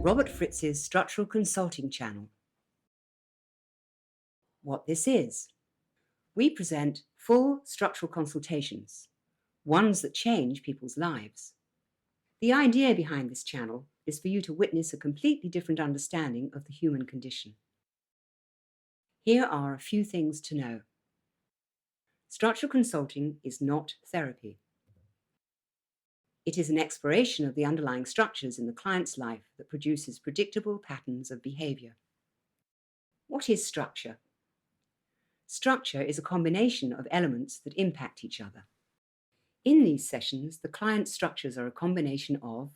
Robert Fritz's Structural Consulting channel. What this is: we present full structural consultations, ones that change people's lives. The idea behind this channel is for you to witness a completely different understanding of the human condition. Here are a few things to know. Structural consulting is not therapy. It is an exploration of the underlying structures in the client's life that produces predictable patterns of behavior. What is structure? Structure is a combination of elements that impact each other. In these sessions, the client's structures are a combination of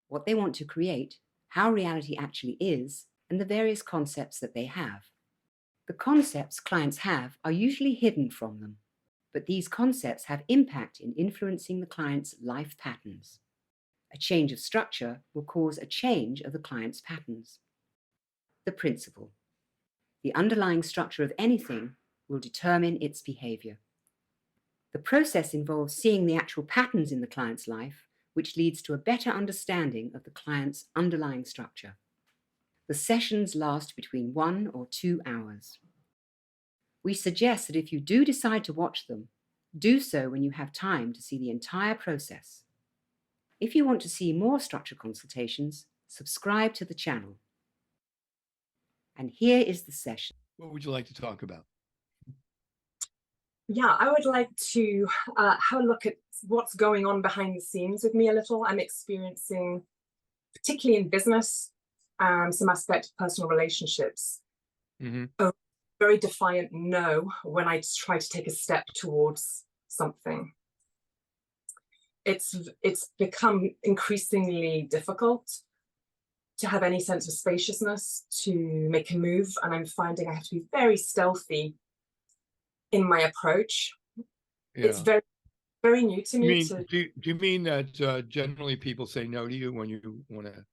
what they want to create, how reality actually is, and the various concepts that they have. The concepts clients have are usually hidden from them, but these concepts have impact in influencing the client's life patterns. A change of structure will cause a change of the client's patterns. The principle: the underlying structure of anything will determine its behavior. The process involves seeing the actual patterns in the client's life, which leads to a better understanding of the client's underlying structure. The sessions last between 1 or 2 hours. We suggest that if you do decide to watch them, do so when you have time to see the entire process. If you want to see more structure consultations, subscribe to the channel. And here is the session. What would you like to talk about? Yeah, I would like to have a look at what's going on behind the scenes with me a little. I'm experiencing, particularly in business, some aspect of personal relationships, a very defiant no when I try to take a step towards something. It's become increasingly difficult to have any sense of spaciousness, to make a move, and I'm finding I have to be very stealthy in my approach. Yeah. It's very, very new to me. Do you mean that generally people say no to you when you want to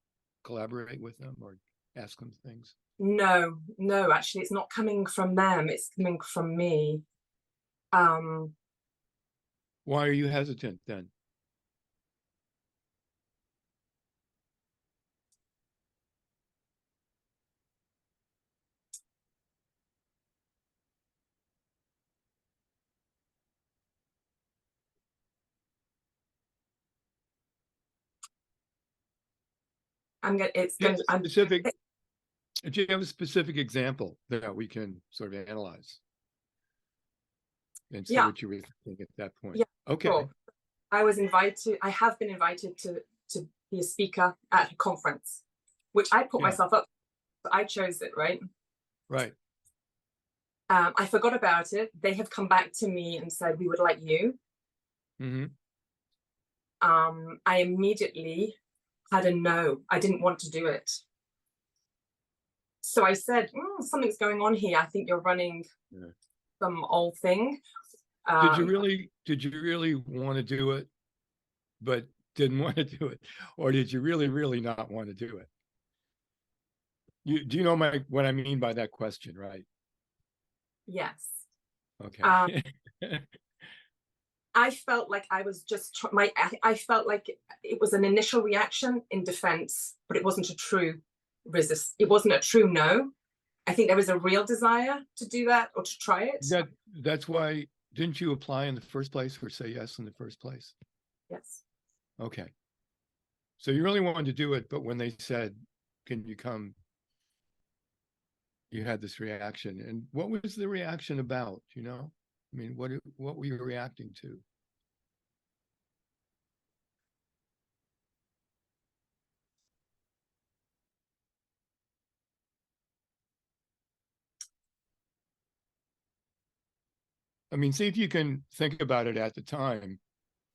collaborate with them or ask them things? No, actually, it's not coming from them. It's coming from me. Why are you hesitant then? Do you have a specific example that we can sort of analyze and see what you were thinking at that point? Yeah, okay. Sure. I have been invited to be a speaker at a conference, which I put myself up. I chose it, right? Right. I forgot about it. They have come back to me and said, we would like you. I immediately had a no. I didn't want to do it. So I said, something's going on here. I think you're running some old thing. Did you really want to do it, but didn't want to do it? Or did you really not want to do it? Do you know what I mean by that question, right? Yes. Okay. I felt like I was just I felt like it was an initial reaction in defense, but it wasn't a true resist. It wasn't a true no. I think there was a real desire to do that or to try it. That's why, didn't you apply in the first place or say yes in the first place? Yes. Okay. So you really wanted to do it, but when they said, can you come, you had this reaction. And what was the reaction about, you know? I mean, what were you reacting to? I mean, see if you can think about it at the time.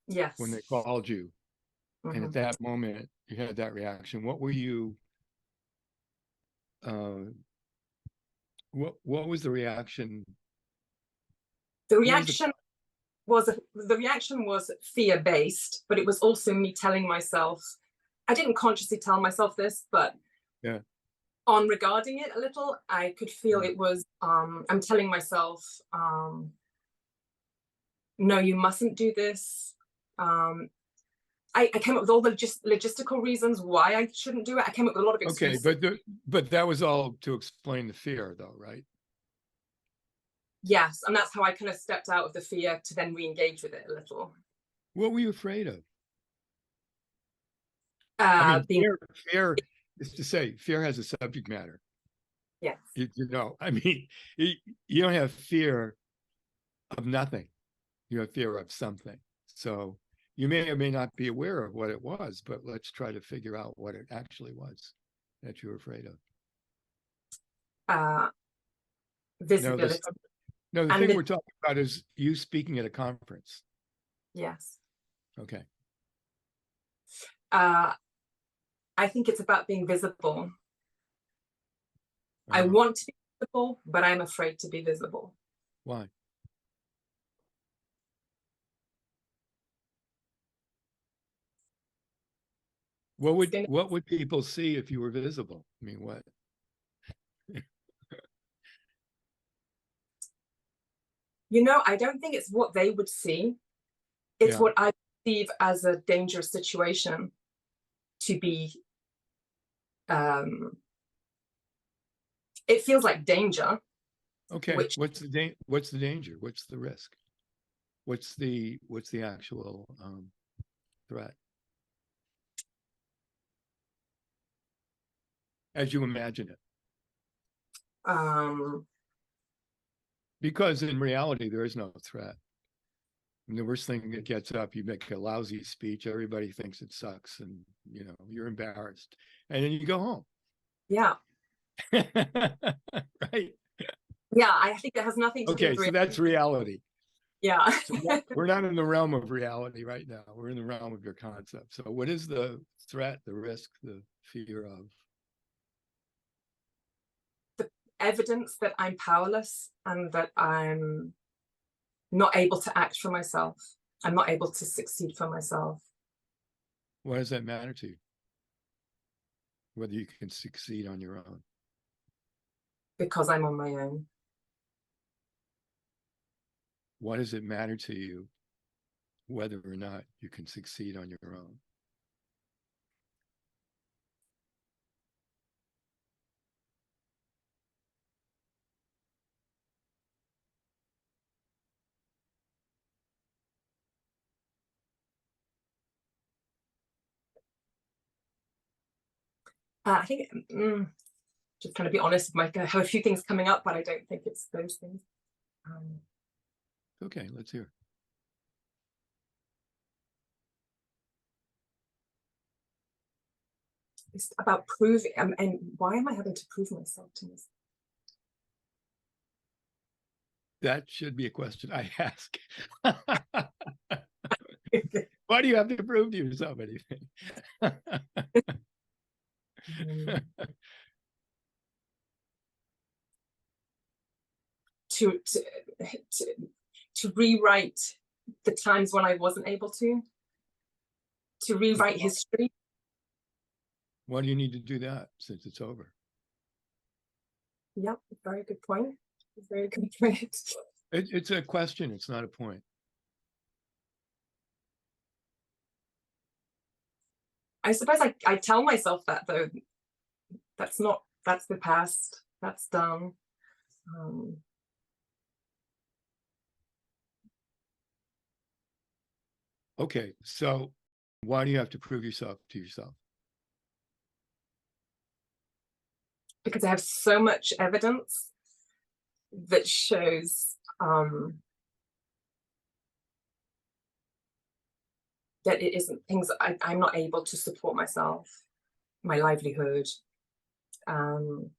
Yes. When they called you. And at that moment, you had that reaction. What were you, what was the reaction? The reaction was fear-based, but it was also me telling myself, I didn't consciously tell myself this, but on regarding it a little, I could feel it was, I'm telling myself, no, you mustn't do this. I came up with all the logistical reasons why I shouldn't do it. I came up with a lot of excuses. Okay, but that was all to explain the fear, though, right? Yes, and that's how I kind of stepped out of the fear to then re-engage with it a little. What were you afraid of? I mean, fear is to say, fear has a subject matter. Yes. You know, I mean, you don't have fear of nothing. You have fear of something. So you may or may not be aware of what it was, but let's try to figure out what it actually was that you were afraid of. Visibility. No, the thing we're talking about is you speaking at a conference. Yes. Okay. I think it's about being visible. I Uh-huh. want to be visible, but I'm afraid to be visible. Why? What would people see if you were visible? I mean, what? You know, I don't think it's what they would see. It's what I perceive as a dangerous situation to be. It feels like danger. Okay, what's the danger? What's the risk? What's the actual threat? As you imagine it. Because in reality, there is no threat. And the worst thing that gets up, you make a lousy speech, everybody thinks it sucks, and you know, you're embarrassed. And then you go home. Yeah. Right. Yeah, I think that has nothing to do with so that's reality. Yeah. So we're not in the realm of reality right now. We're in the realm of your concept. So what is the threat, the risk, the fear of? The evidence that I'm powerless and that I'm not able to act for myself. I'm not able to succeed for myself. Why does that matter to you? Whether you can succeed on your own? Because I'm on my own. Why does it matter to you whether or not you can succeed on your own? I think, just trying to be honest, I have a few things coming up, but I don't think it's those things. Okay, let's hear. It's about proving, and why am I having to prove myself to myself? That should be a question I ask. Why do you have to prove to yourself anything? To rewrite the times when I wasn't able to rewrite history. Why do you need to do that since it's over? Yep, very good point. Very good point. It's a question, it's not a point. I suppose I tell myself that, though. That's the past. That's done. Okay, so why do you have to prove yourself to yourself? Because I have so much evidence that shows that it isn't things I'm not able to support myself, my livelihood. I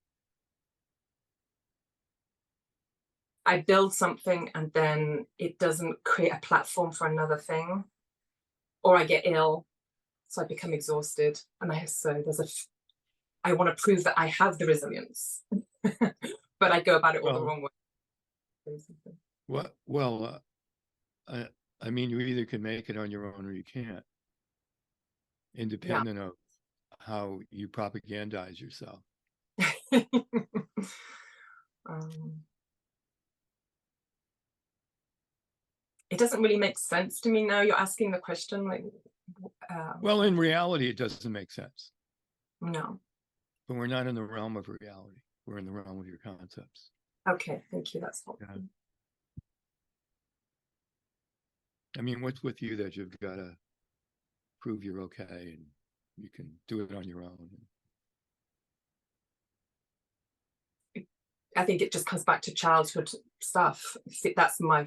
build something and then it doesn't create a platform for another thing, or I get ill, so I become exhausted, and I want to prove that I have the resilience, but I go about it all the wrong way. Well, I mean, you either can make it on your own or you can't, independent of how you propagandize yourself. It doesn't really make sense to me now. You're asking the question, like, Well, in reality, it doesn't make sense. No. But we're not in the realm of reality. We're in the realm of your concepts. Okay, thank you. That's helpful. Yeah. I mean, what's with you that you've got to prove you're okay and you can do it on your own? I think it just comes back to childhood stuff. That's my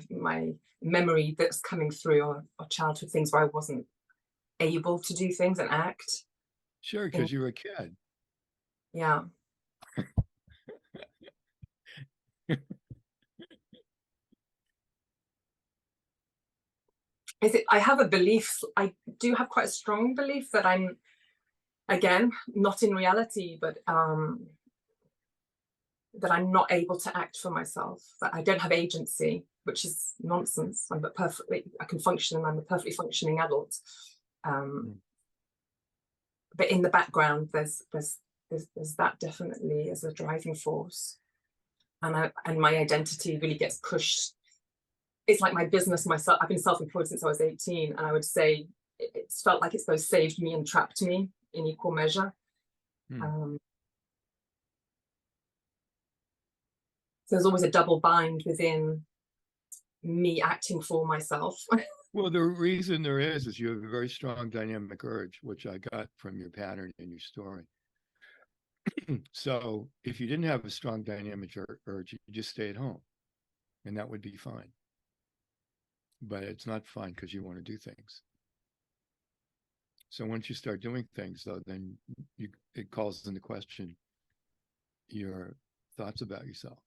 memory that's coming through, or childhood things where I wasn't able to do things and act. Sure, because you were a kid. Yeah. I have a belief, I do have quite a strong belief that I'm, again, not in reality, but that I'm not able to act for myself, that I don't have agency, which is nonsense. I can function, and I'm a perfectly functioning adult. But in the background, there's that definitely as a driving force, and my identity really gets pushed. It's like my business, myself. I've been self-employed since I was 18, and I would say it's felt like it's both saved me and trapped me in equal measure. So there's always a double bind within me acting for myself. Well, the reason there is you have a very strong dynamic urge, which I got from your pattern in your story. So if you didn't have a strong dynamic urge, you just stay at home, and that would be fine. But it's not fine because you want to do things. So once you start doing things, though, then it calls into question your thoughts about yourself.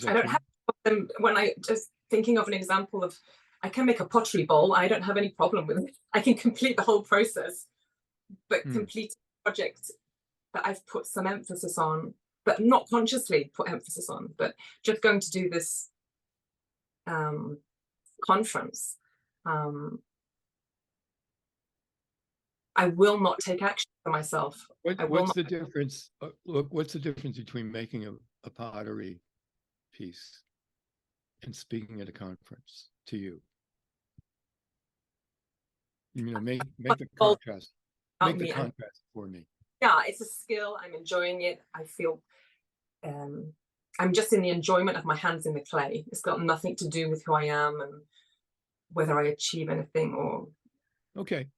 I don't have them when I just thinking of an example of, I can make a pottery bowl. I don't have any problem with it. I can complete the whole process, but complete a project that I've put some emphasis on, but not consciously put emphasis on, but just going to do this conference. I will not take action for myself. What's the difference? Look, what's the difference between making a pottery piece and speaking at a conference to you? You know, make the contrast. Make the contrast for me. Yeah, it's a skill. I'm enjoying it. I feel I'm just in the enjoyment of my hands in the clay. It's got nothing to do with who I am and whether I achieve anything or. Okay.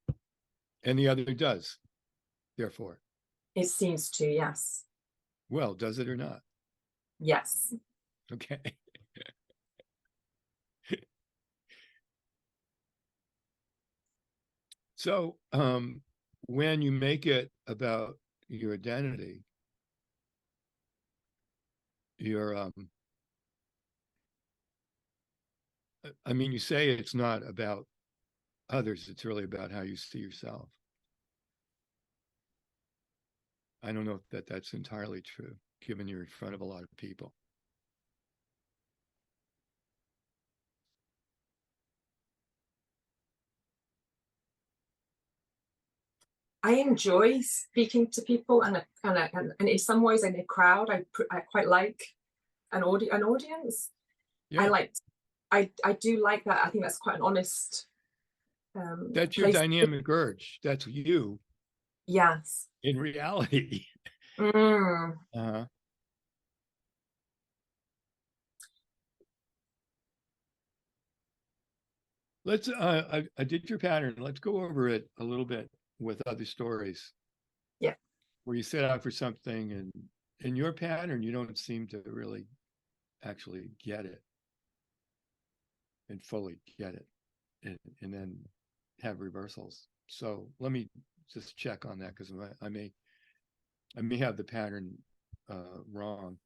And the other does, therefore. It seems to, yes. Well, does it or not? Yes. Okay. So when you make it about your identity, you're I mean, you say it's not about others, it's really about how you see yourself. I don't know if that's entirely true, given you're in front of a lot of people. I enjoy speaking to people, and in some ways, in a crowd, I quite like an audience. Yeah. I do like that. I think that's quite an honest. That's your dynamic urge. That's you. Yes. In reality. Let's I did your pattern. Let's go over it a little bit with other stories. Yeah. Where you set out for something, and in your pattern, you don't seem to really actually get it and fully get it, and then have reversals. So let me just check on that, because I may have the pattern wrong.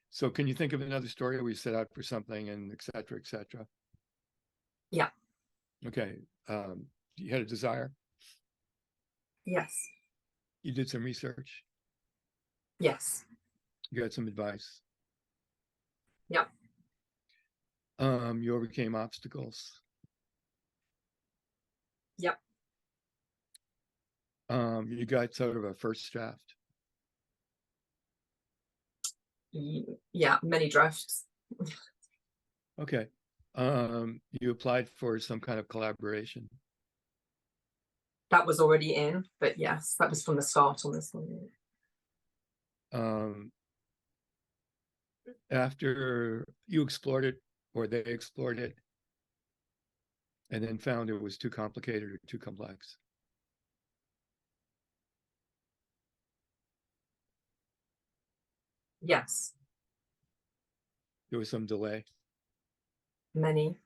So can you think of another story where you set out for something and et cetera, et cetera? Yeah. Okay. You had a desire? Yes. You did some research? Yes. You got some advice? Yeah. You overcame obstacles? Yep. You got sort of a first draft? Yeah, many drafts. Okay. You applied for some kind of collaboration. That was already in, but yes, that was from the start on this one. After you explored it, or they explored it, and then found it was too complicated or too complex. Yes, There was some delay. many.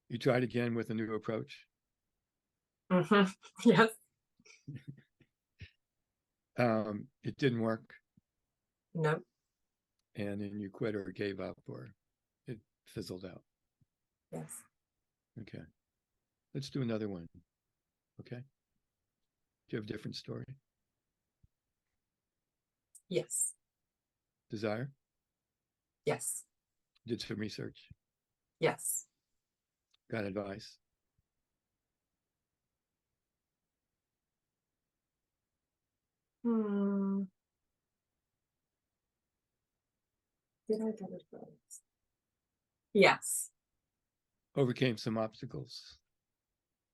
You tried again with a new approach. Yes. It didn't work, No. and then you quit or gave up, or it fizzled out. Yes. Okay. Let's do another one. Okay. Do you have a different story? Yes. Desire? Yes. Did some research? Yes. Got advice? Did I get advice? Yes. Overcame some obstacles?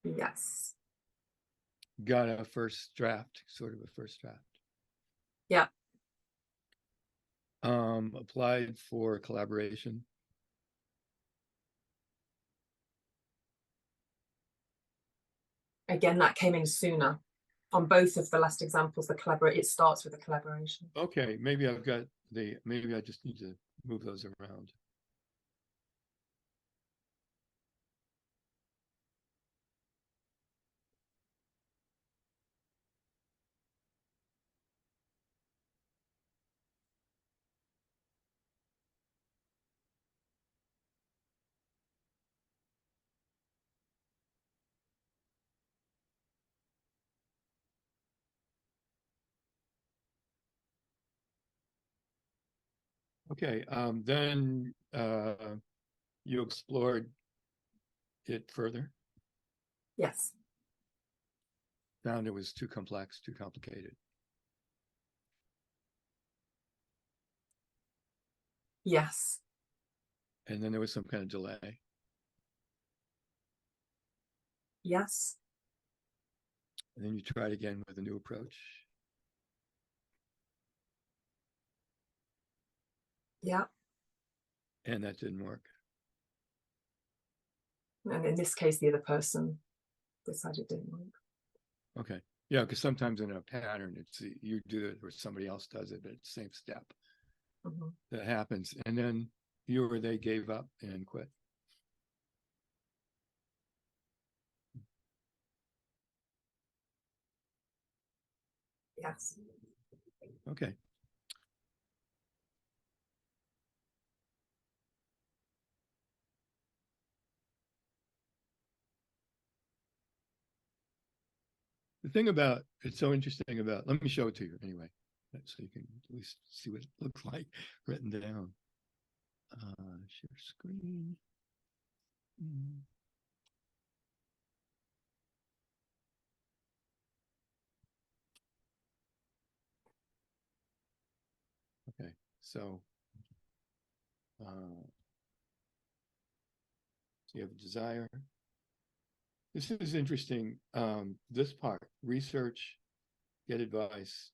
Yes. Got a first draft, sort of a first draft? Yeah. Applied for collaboration? Again, that came in sooner. On both of the last examples, it starts with a collaboration. Okay, maybe maybe I just need to move those around. Okay, then you explored it further, Yes. found it was too complex, too complicated. Yes. And then there was some kind of delay. Yes. And then you tried again with a new approach. Yeah. And that didn't work. And in this case, the other person decided it didn't work. Okay. Yeah, because sometimes in a pattern, it's you do it or somebody else does it, but it's the same step that happens. And then you or they gave up and quit. Yes. Okay. The thing about it's so interesting about, let me show it to you anyway, so you can at least see what it looks like written down. Share screen. Okay, so you have a desire. This is interesting. This part, research, get advice.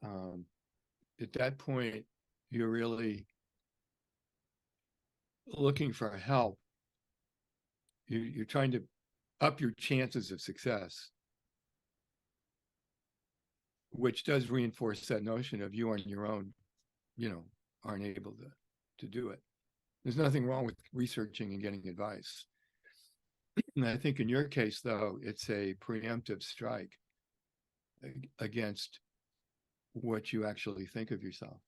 At that point, you're really looking for help. You're trying to up your chances of success, which does reinforce that notion of you on your own, aren't able to do it. There's nothing wrong with researching and getting advice. And I think in your case, though, it's a preemptive strike against what you actually think of yourself.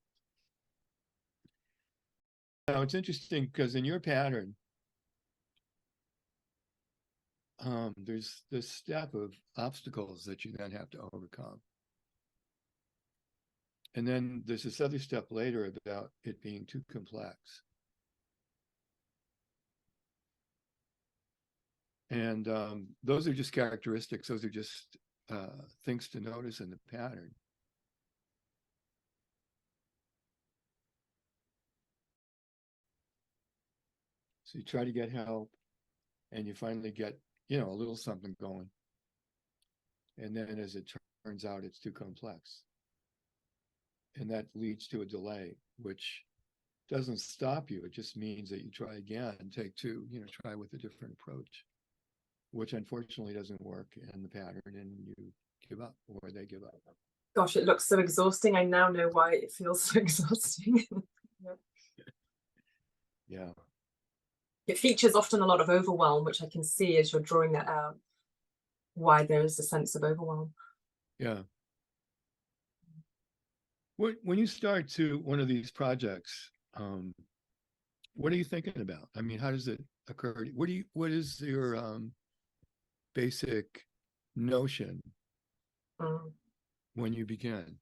Now, it's interesting because in your pattern, there's this step of obstacles that you then have to overcome. And then there's this other step later about it being too complex. And those are just characteristics. Those are just things to notice in the pattern. So you try to get help and you finally get, you know, a little something going. And then as it turns out, it's too complex. And that leads to a delay, which doesn't stop you. It just means that you try again and take two, you know, try with a different approach, which unfortunately doesn't work in the pattern, and you give up, or they give up. Gosh, it looks so exhausting. I now know why it feels so exhausting. Yeah. It features often a lot of overwhelm, which I can see as you're drawing that out, why there is a sense of overwhelm. Yeah. When you start to one of these projects, what are you thinking about? I mean, how does it occur? What is your basic notion when you begin?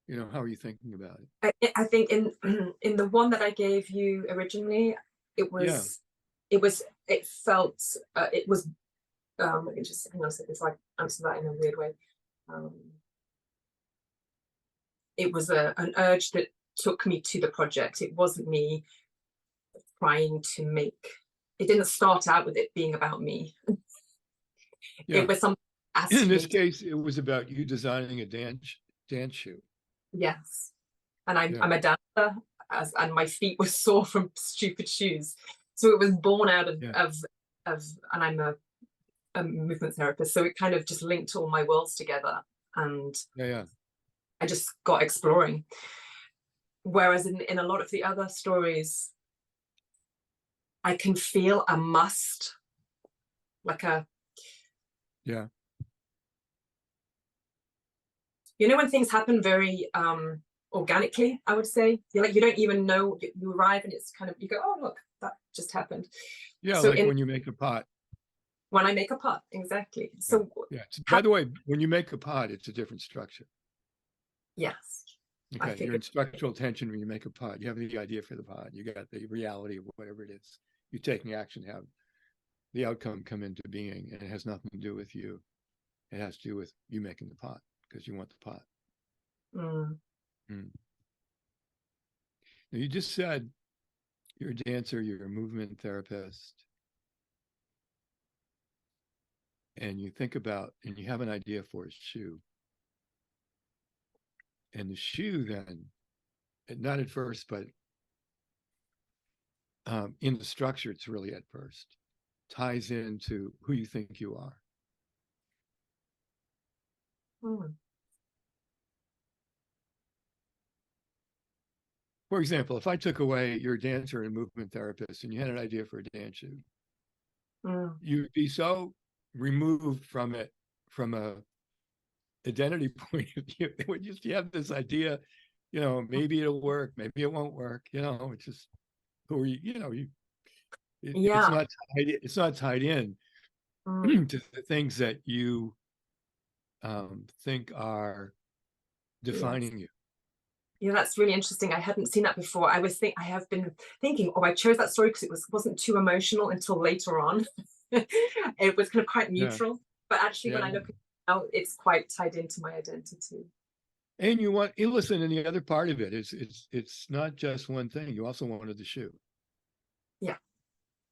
You know, how are you thinking about it? I think in the one that I gave you originally, it was it felt it was let me just hang on a second so I answer that in a weird way. It was an urge that took me to the project. It wasn't me trying to make, it didn't start out with it being about me. Yeah. It was something In this case, it was about you designing a dance shoe. Yes. And I'm a dancer, and my feet were sore from stupid shoes. So it was born out of and I'm a movement therapist. So it kind of just linked all my worlds together, and I just got exploring. Whereas in a lot of the other stories, I can feel a must, like a, you know, when things happen very organically, I would say, you're like, you don't even know, you arrive and it's kind of, you go, oh look, that just happened. Yeah, so like when you make a pot. When I make a pot, exactly. So by the way, when you make a pot, it's a different structure. Yes. Okay, you're in structural tension when you make a pot. You have the idea for the pot. You got the reality of whatever it is. You're taking action to have the outcome come into being, and it has nothing to do with you. It has to do with you making the pot because you want the pot. Now, you just said you're a dancer, you're a movement therapist, and you think about, and you have an idea for a shoe. And the shoe then, not at first, but in the structure, it's really at first, ties into who you think you are. For example, if I took away you're a dancer and movement therapist and you had an idea for a dance shoe, you'd be so removed from it from a identity point of view. It would just, you have this idea, you know, maybe it'll work, maybe it won't work, you know, it's just who are you, you know, it's not tied in to the things that you think are defining you. Yeah, that's really interesting. I hadn't seen that before. I have been thinking, oh, I chose that story because it wasn't too emotional until later on. It was kind of quite neutral, but actually when I look at it now, it's quite tied into my identity. And you listen, and the other part of it is it's not just one thing. You also wanted the shoe. Yeah.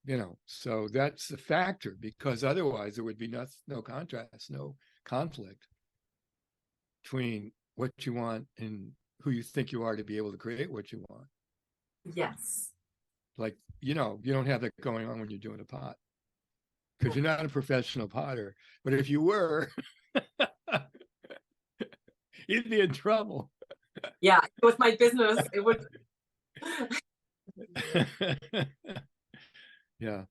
You know, so that's a factor, because otherwise there would be no contrast, no conflict between what you want and who you think you are to be able to create what you want. Yes. Like, you know, you don't have that going on when you're doing a pot, because you're not a professional potter. But if you were, you'd be in trouble. Yeah, with my business, it would. Yeah.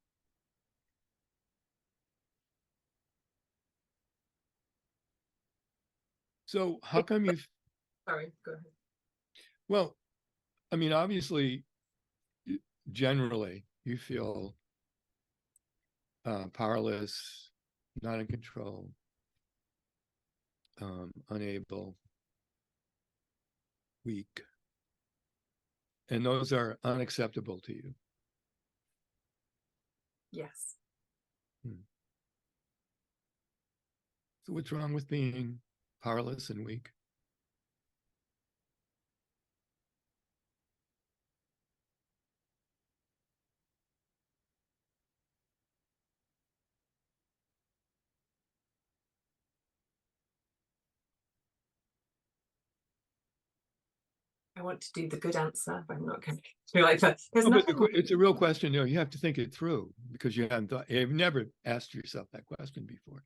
So how come you've... Sorry, go ahead. Well, I mean, obviously, generally, you feel powerless, not in control, unable, weak. And those are unacceptable to you. Yes. So what's wrong with being powerless and weak? I want to do the good answer, but I'm not going to do like that. There's No, but nothing. it's a real question. You have to think it through, because you've never asked yourself that question before.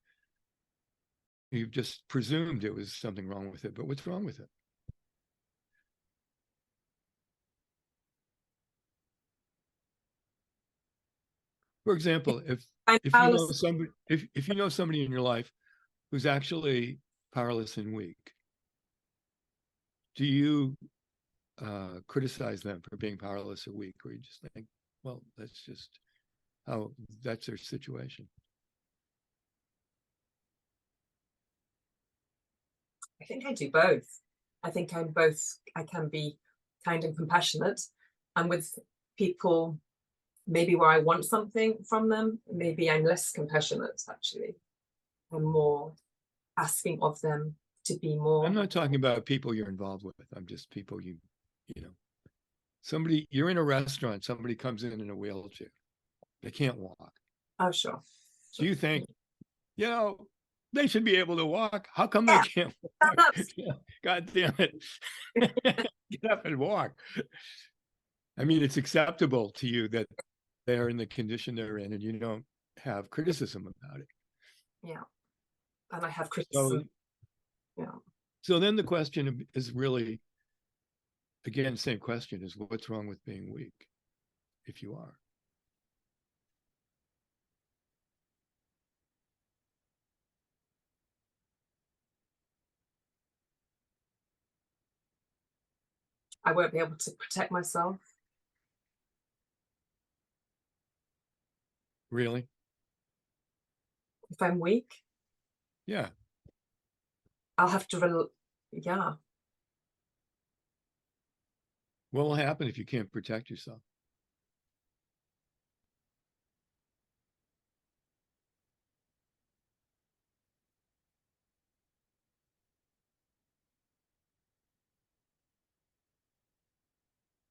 You've just presumed it was something wrong with it, but what's wrong with it? For example, if you know somebody, if you know somebody in your life who's actually powerless and weak, do you criticize them for being powerless or weak, or you just think, well, that's their situation? I think I do both. I think I'm both. I can be kind and compassionate, and with people, maybe where I want something from them, maybe I'm less compassionate. Actually, I'm more asking of them to be more. I'm not talking about people you're involved with. I'm just people you know. Somebody, you're in a restaurant, somebody comes in a wheelchair. They can't walk. Oh, sure. Do you think, they should be able to walk? How come they can't walk? God damn it. Get up and walk. I mean, it's acceptable to you that they're in the condition they're in, and you don't have criticism about it. Yeah. And I have criticism. So then the question is really, again, same question, is what's wrong with being weak, if you are? I won't be able to protect myself. Really? If I'm weak? Yeah. I'll have to, yeah. What will happen if you can't protect yourself?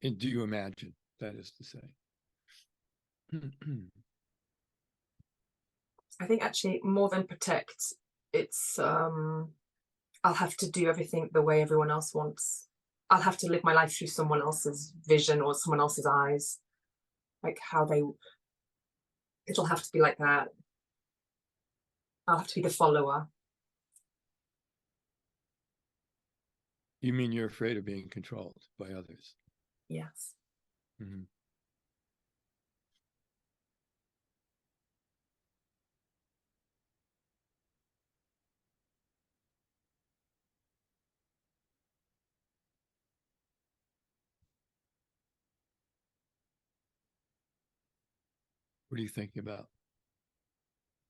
And do you imagine, that is to say? I think actually more than protect, it's I'll have to do everything the way everyone else wants. I'll have to live my life through someone else's vision or someone else's eyes, like it'll have to be like that. I'll have to be the follower. You mean you're afraid of being controlled by others? Yes. Mm-hmm. What are you thinking about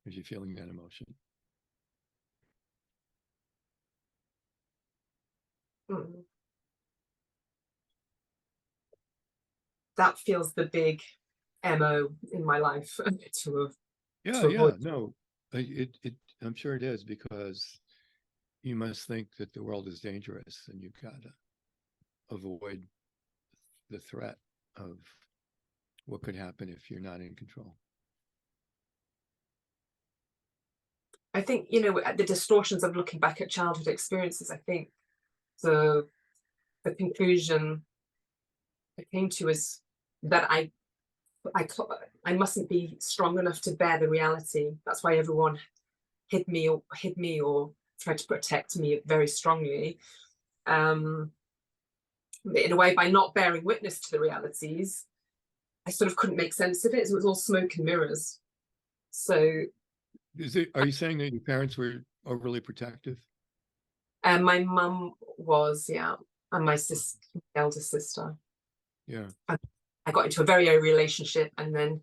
as you're feeling that emotion? That feels the big MO in my life to Yeah. No, I'm sure it is, because you must think that the world is dangerous and you've got to avoid the threat of what could happen if you're not in control. I think, the distortions of looking back at childhood experiences, I think the conclusion I came to is that I mustn't be strong enough to bear the reality. That's why everyone hid me or tried to protect me very strongly. In a way, by not bearing witness to the realities, I sort of couldn't make sense of it. So it was all smoke and mirrors. So are you saying that your parents were overly protective? And my mum was, yeah, and my sister, my elder sister. Yeah. I got into a very early relationship, and then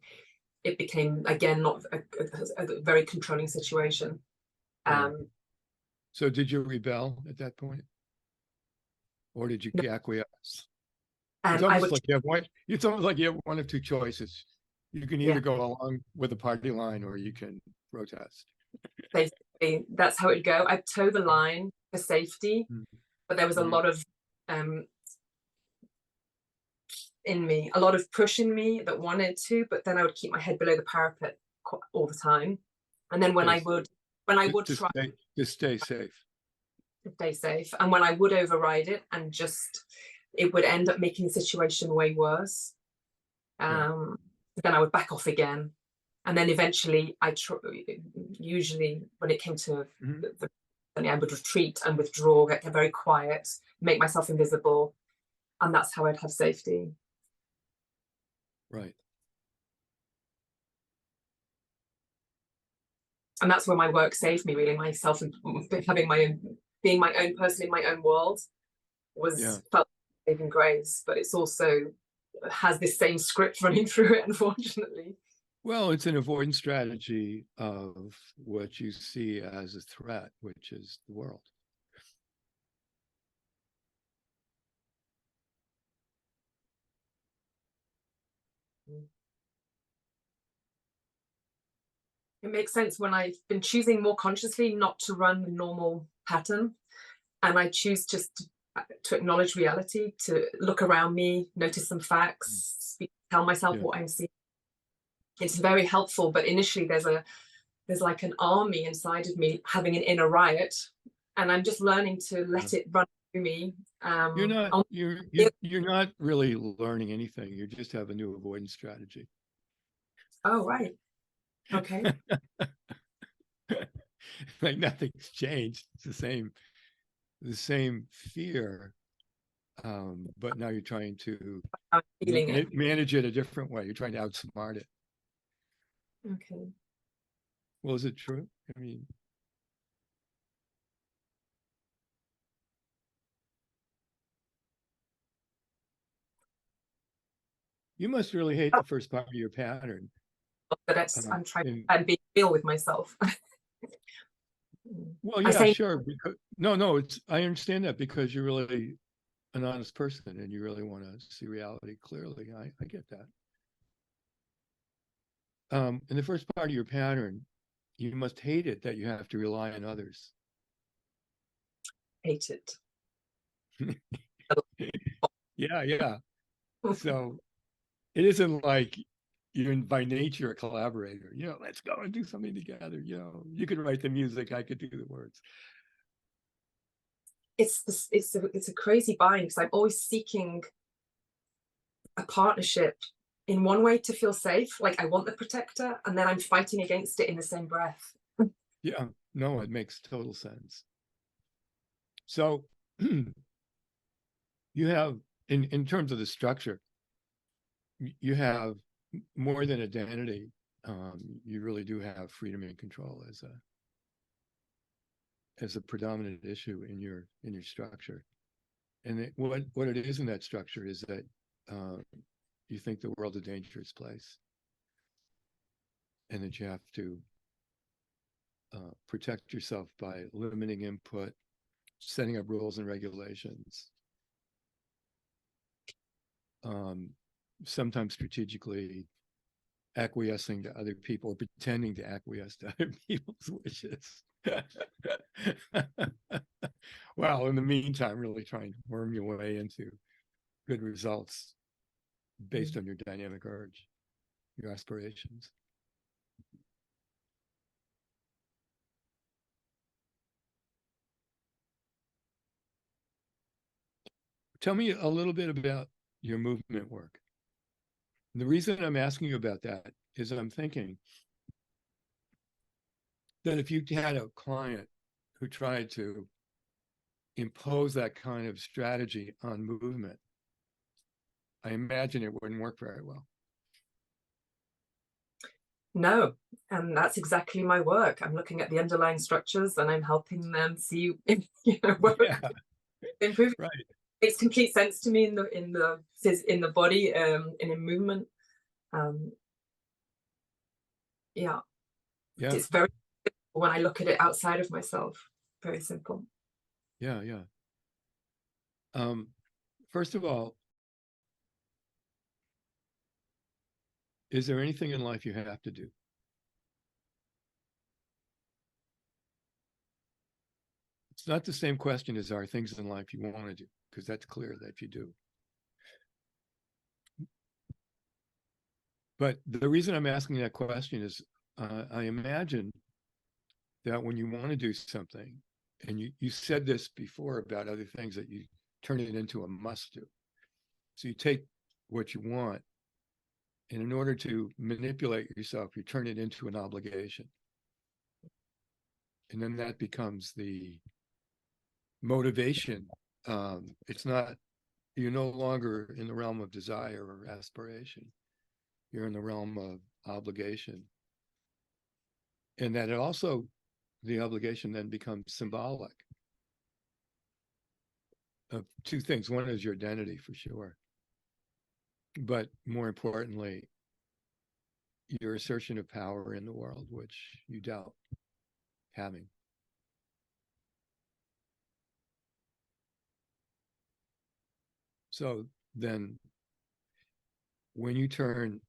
it became, again, not a very controlling situation. So did you rebel at that point? Or did you acquiesce? It's almost like you have one of two choices. You can either go along with the party line, or you can protest. Basically, that's how it'd go. I'd toe the line for safety, but there was a lot of in me, a lot of push in me that wanted to, but then I would keep my head below the parapet all the time. And then when I would try to stay safe. To stay safe, and when I would override it and just it would end up making the situation way worse. Then I would back off again. And then eventually usually when it came to I would retreat and withdraw, get very quiet, make myself invisible. And that's how I'd have safety. Right. And that's where my work saved me, really. Myself and having my own, being my own person in my own world felt saving grace, but it's also has this same script running through it, unfortunately. Well, it's an avoidance strategy of what you see as a threat, which is the world. It makes sense when I've been choosing more consciously not to run the normal pattern, and I choose just to acknowledge reality, to look around me, notice some facts, tell myself what I'm seeing. It's very helpful, but initially there's like an army inside of me having an inner riot, and I'm just learning to let it run through me. You're not really learning anything. You just have a new avoidance strategy. Oh, right. Okay. Like nothing's changed. It's the same fear, but now you're trying to manage it a different way. You're trying to outsmart it. Okay. Well, is it true? I mean, you must really hate the first part of your pattern. But I'm trying to be real with myself. Well, yeah, sure. Because, no, I understand that because you're really an honest person and you really want to see reality clearly. I get that. In the first part of your pattern, you must hate it that you have to rely on others. Hate it. Yeah. So it isn't like you're by nature a collaborator. Let's go and do something together. You could write the music, I could do the words. It's a crazy bind because I'm always seeking a partnership in one way to feel safe, like I want the protector, and then I'm fighting against it in the same breath. Yeah, no, it makes total sense. So you have, in terms of the structure, you have more than identity. You really do have freedom and control as a predominant issue in your structure. And what it is in that structure is that you think the world's a dangerous place, and that you have to protect yourself by limiting input, setting up rules and regulations, sometimes strategically acquiescing to other people or pretending to acquiesce to other people's wishes. Well, in the meantime, really trying to worm your way into good results based on your dynamic urge, your aspirations. Tell me a little bit about your movement work. The reason I'm asking you about that is I'm thinking that if you had a client who tried to impose that kind of strategy on movement, I imagine it wouldn't work very well. No, and that's exactly my work. I'm looking at the underlying structures and I'm helping them see work, improve. Right. Makes complete sense to me in the body, and in movement. Yeah. It's very simple when I look at it outside of myself. Very simple. Yeah. First of all, is there anything in life you have to do? It's not the same question as are things in life you want to do, because that's clear that you do. But the reason I'm asking that question is I imagine that when you want to do something, and you said this before about other things, that you turn it into a must do. So you take what you want, and in order to manipulate yourself, you turn it into an obligation. And then that becomes the motivation. It's not, you're no longer in the realm of desire or aspiration. You're in the realm of obligation. And that it also, the obligation then becomes symbolic of two things. One is your identity, for sure. But more importantly, your assertion of power in the world, which you doubt having. So then when you turn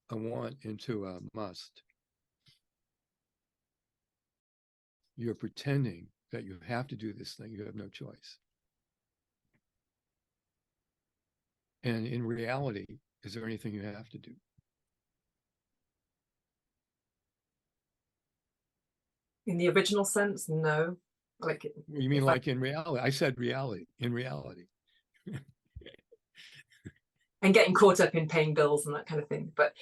a want into a must, you're pretending that you have to do this thing. You have no choice. And in reality, is there anything you have to do? In the original sense, no. Like, You mean like in reality? I said reality, in reality. and getting caught up in paying bills and that kind of thing. But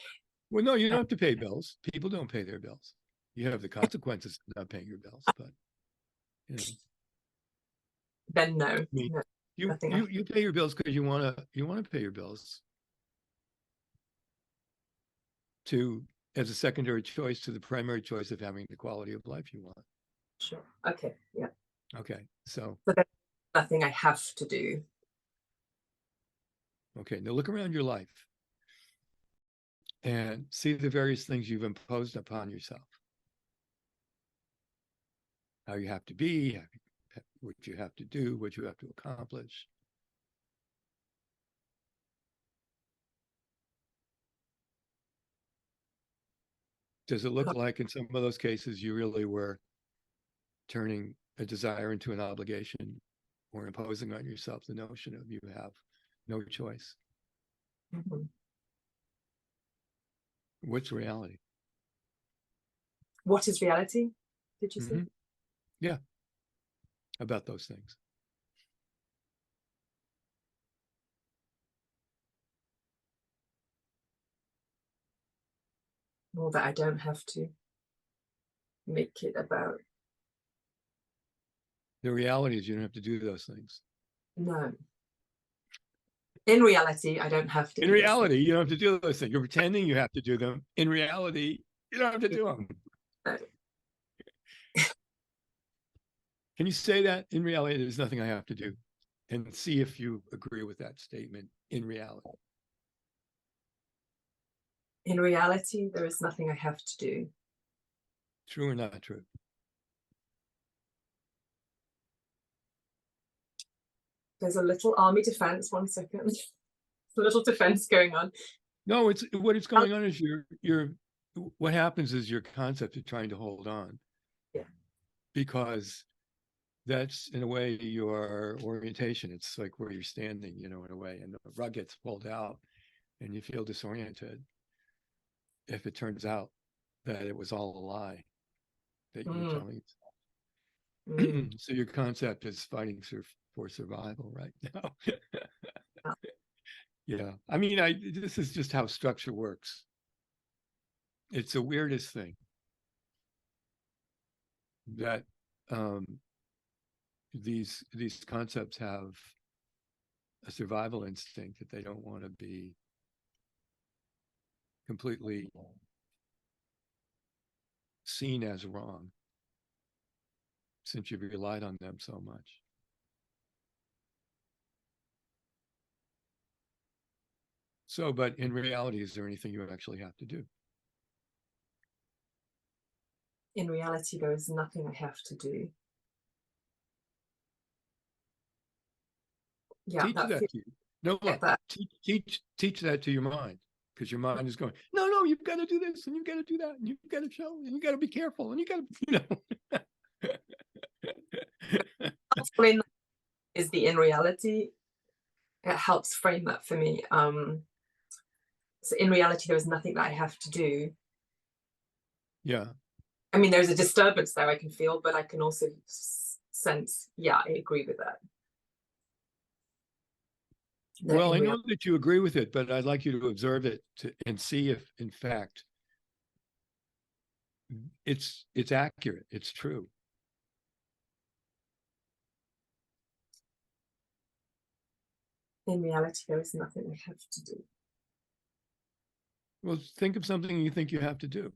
well, no, you don't have to pay bills. People don't pay their bills. You have the consequences of not paying your bills, but you know. Then no. I mean, No, you pay your bills because you want to pay your bills to as a secondary choice to the primary choice of having the quality of life you want. sure. Okay. Yeah. Okay. So there's nothing I have to do. okay, now look around your life and see the various things you've imposed upon yourself. How you have to be, what you have to do, what you have to accomplish. Does it look like in some of those cases you really were turning a desire into an obligation or imposing on yourself the notion of you have no choice? Mm-hmm. What's reality? What is reality? Did you say? Mm-hmm. Yeah. About those things. Or that I don't have to make it about. The reality is you don't have to do those things. No. In reality, I don't have to. In reality, you don't have to do those things. You're pretending you have to do them. In reality, you don't have to do them. No. Can you say that? In reality, there's nothing I have to do. And see if you agree with that statement in reality. In reality, there is nothing I have to do. True or not true? There's a little army defense. 1 second. A little defense going on. No, it's what it's going on is what happens is your concept of trying to hold on. Yeah. Because that's in a way your orientation. It's like where you're standing, you know, in a way, and the rug gets pulled out and you feel disoriented if it turns out that it was all a lie that you were telling yourself. So your concept is fighting for survival right now. Yeah. I mean, this is just how structure works. It's the weirdest thing that these concepts have a survival instinct that they don't want to be completely seen as wrong since you've relied on them so much. So, but in reality, is there anything you actually have to do? In reality, there is nothing I have to do. Yeah, teach that to you. No, look, teach that to your mind, because your mind is going, no, you've got to do this and you've got to do that and you've got to show and you've got to be careful and you got to, you know. Explain is the in reality. It helps frame that for me. So in reality, there is nothing that I have to do. Yeah. I mean, there's a disturbance there I can feel, but I can also sense, yeah, I agree with that. No, Well, in I know reality, that you agree with it, but I'd like you to observe it and see if, in fact, it's accurate, it's true. there is nothing I have to do. Well, think of something you think you have to do.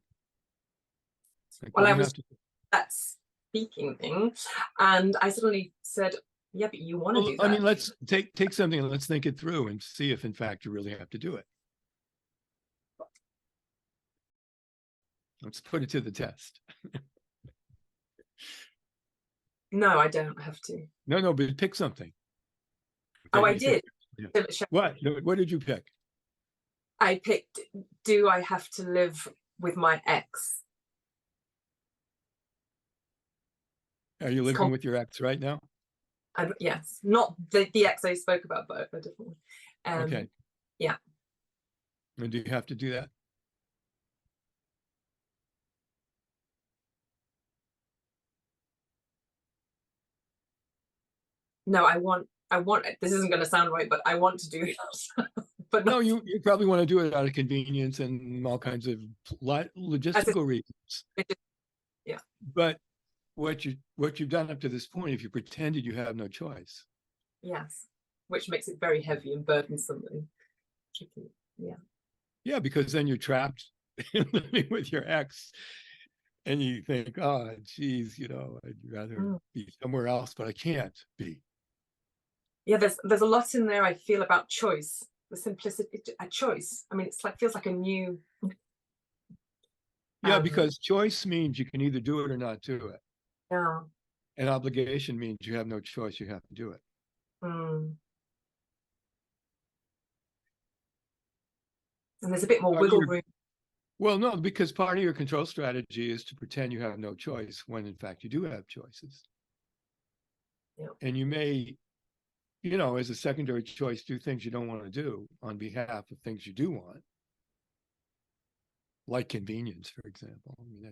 Like, Well, what I do you was have to do? that speaking thing, and I suddenly said, yeah, but you want to Well, do I that. mean, let's take something and let's think it through and see if, in fact, you really have to do it. Let's put it to the test. No, I don't have to. No, but pick something. Oh, that I you think- did. Yeah. What? What did you pick? I picked, do I have to live with my ex? Are you living with your ex right now? Yes, not the ex I spoke about, but a different one. Okay. Yeah. And do you have to do that? No, I want, this isn't going to sound right, but I want to do it. But No, not, you probably want to do it out of convenience and all kinds of logistical reasons. Yeah. But what you've done up to this point, if you pretended you have no choice. yes, which makes it very heavy and burdensome and tricky. Yeah. Yeah, because then you're trapped living with your ex and you think, oh, geez, I'd rather be somewhere else, but I can't be. Yeah, there's a lot in there I feel about choice, the simplicity, a choice. I mean, it's like, feels like a new. Yeah, because choice means you can either do it or not do it. Yeah. And obligation means you have no choice, you have to do it. And there's a bit more wiggle room. Well, no, because part of your control strategy is to pretend you have no choice when in fact you do have choices. Yeah. And you may, as a secondary choice, do things you don't want to do on behalf of things you do want. Like convenience, for example. I mean,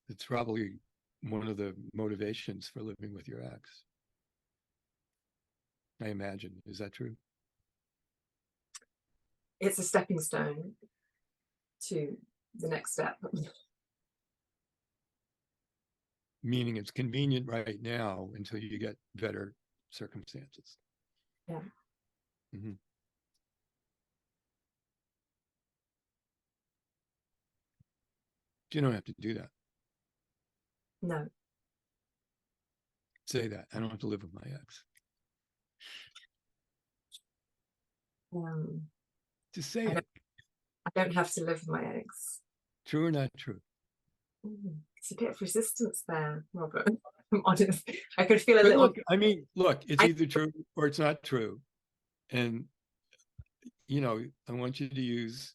it's probably one of the motivations for living with your ex. I imagine. Is that true? It's a stepping stone to the next step. Meaning it's convenient right now until you get better circumstances. Yeah. Mm-hmm. You don't have to do that. No. Say that. I don't have to live with my ex. Just say it. I don't have to live with my ex. True or not true? It's a bit of resistance there, Robert. I'm honest. I could feel a little. Look, it's either true or it's not true. And, I want you to use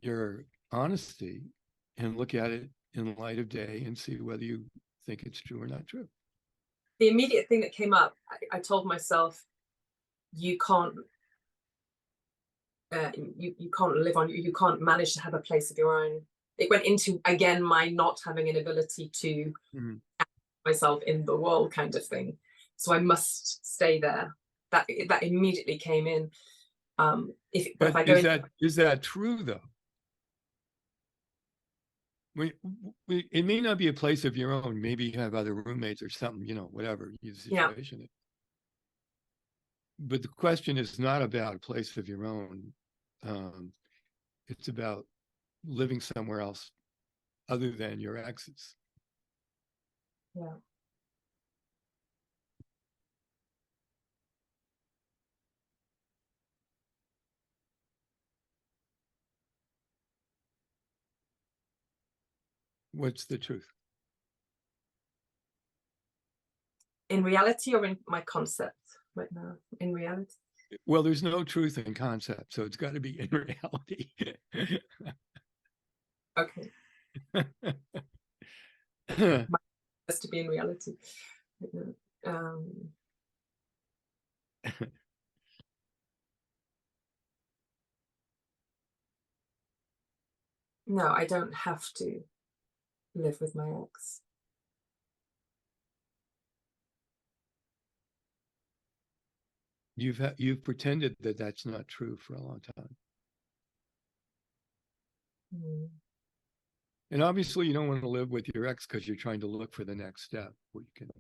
your honesty and look at it in light of day and see whether you think it's true or not true. The immediate thing that came up, I told myself, you can't you can't live on, you can't manage to have a place of your own. It went into, again, my not having an ability to myself in the world kind of thing. So I must stay there. That immediately came in. If I go is that true though? It may not be a place of your own. Maybe you have other roommates or something, whatever the situation is. But the question is not about a place of your own. It's about living somewhere else other than your ex's. Yeah. What's the truth? In reality or in my concept right now? In reality. Well, there's no truth in concept, so it's got to be in reality. Okay. Has to be in reality. No, I don't have to live with my ex. you've pretended that that's not true for a long time. And obviously you don't want to live with your ex because you're trying to look for the next step where you can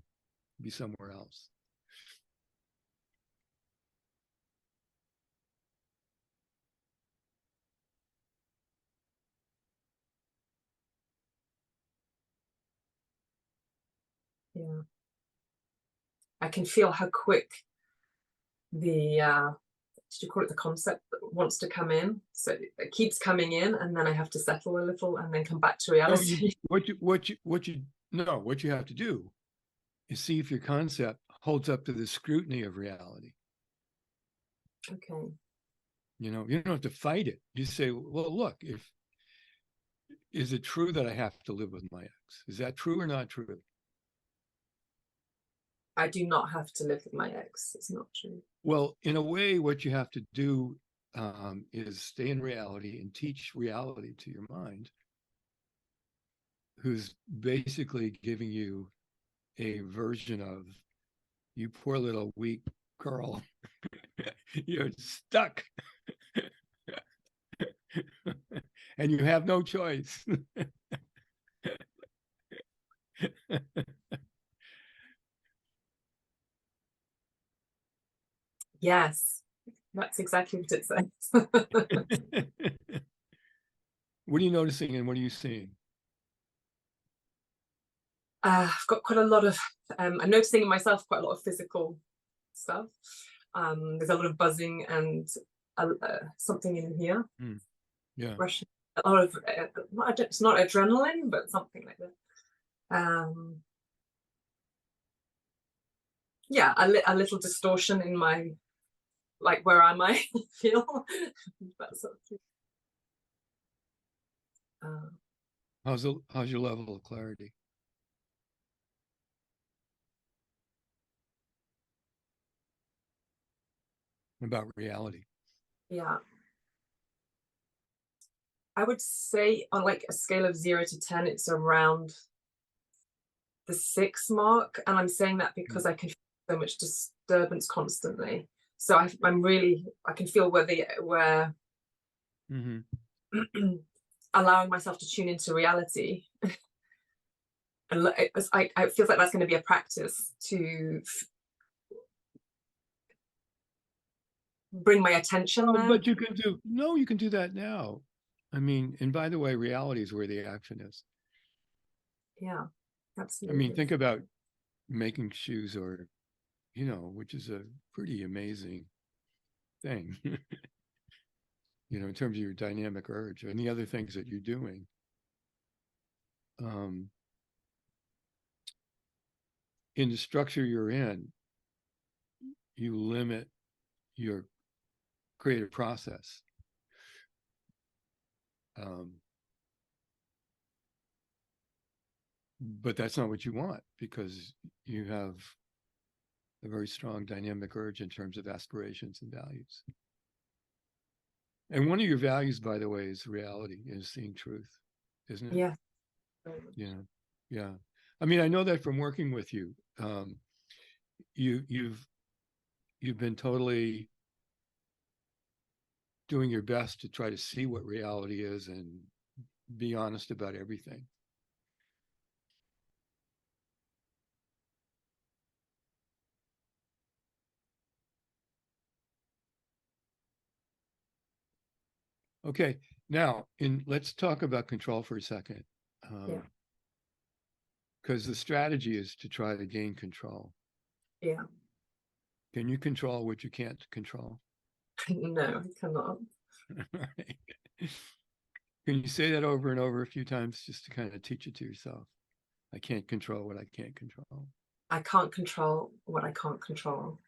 be somewhere else. Yeah. I can feel how quick the did you call it the concept that wants to come in? So it keeps coming in, and then I have to settle a little and then come back to reality. What you have to do is see if your concept holds up to the scrutiny of reality. Okay. You don't have to fight it. You say, well, look, is it true that I have to live with my ex? Is that true or not true? I do not have to live with my ex. It's not true. Well, in a way, what you have to do is stay in reality and teach reality to your mind, who's basically giving you a version of, you poor little weak girl, you're stuck. And you have no choice. Yes, that's exactly what it says. What are you noticing and what are you seeing? I've got quite a lot of, I'm noticing in myself quite a lot of physical stuff. There's a lot of buzzing and something in here. Yeah. Rushing, a lot of, it's not adrenaline, but something like that. Yeah, a little distortion in my, like, where am I feel. That sort of thing. How's your level of clarity? About reality? Yeah. I would say on like a scale of 0 to 10, it's around the 6 mark. And I'm saying that because I can feel so much disturbance constantly. So I can feel where allowing myself to tune into reality. And it feels like that's going to be a practice to bring my attention there. But you can do that now. I mean, and by the way, reality is where the action is. Yeah, absolutely. I mean, think about making shoes, or, which is a pretty amazing thing, in terms of your dynamic urge and the other things that you're doing. In the structure you're in, you limit your creative process. But that's not what you want, because you have a very strong dynamic urge in terms of aspirations and values. And one of your values, by the way, is reality, is seeing truth, isn't it? Yeah. Yeah. I mean, I know that from working with you. You've been totally doing your best to try to see what reality is and be honest about everything. Okay, now let's talk about control for a second. Because the strategy is to try to gain control. Yeah. Can you control what you can't control? No, I cannot. Can you say that over and over a few times just to kind of teach it to yourself? I can't control what I can't control. I can't control what I can't control.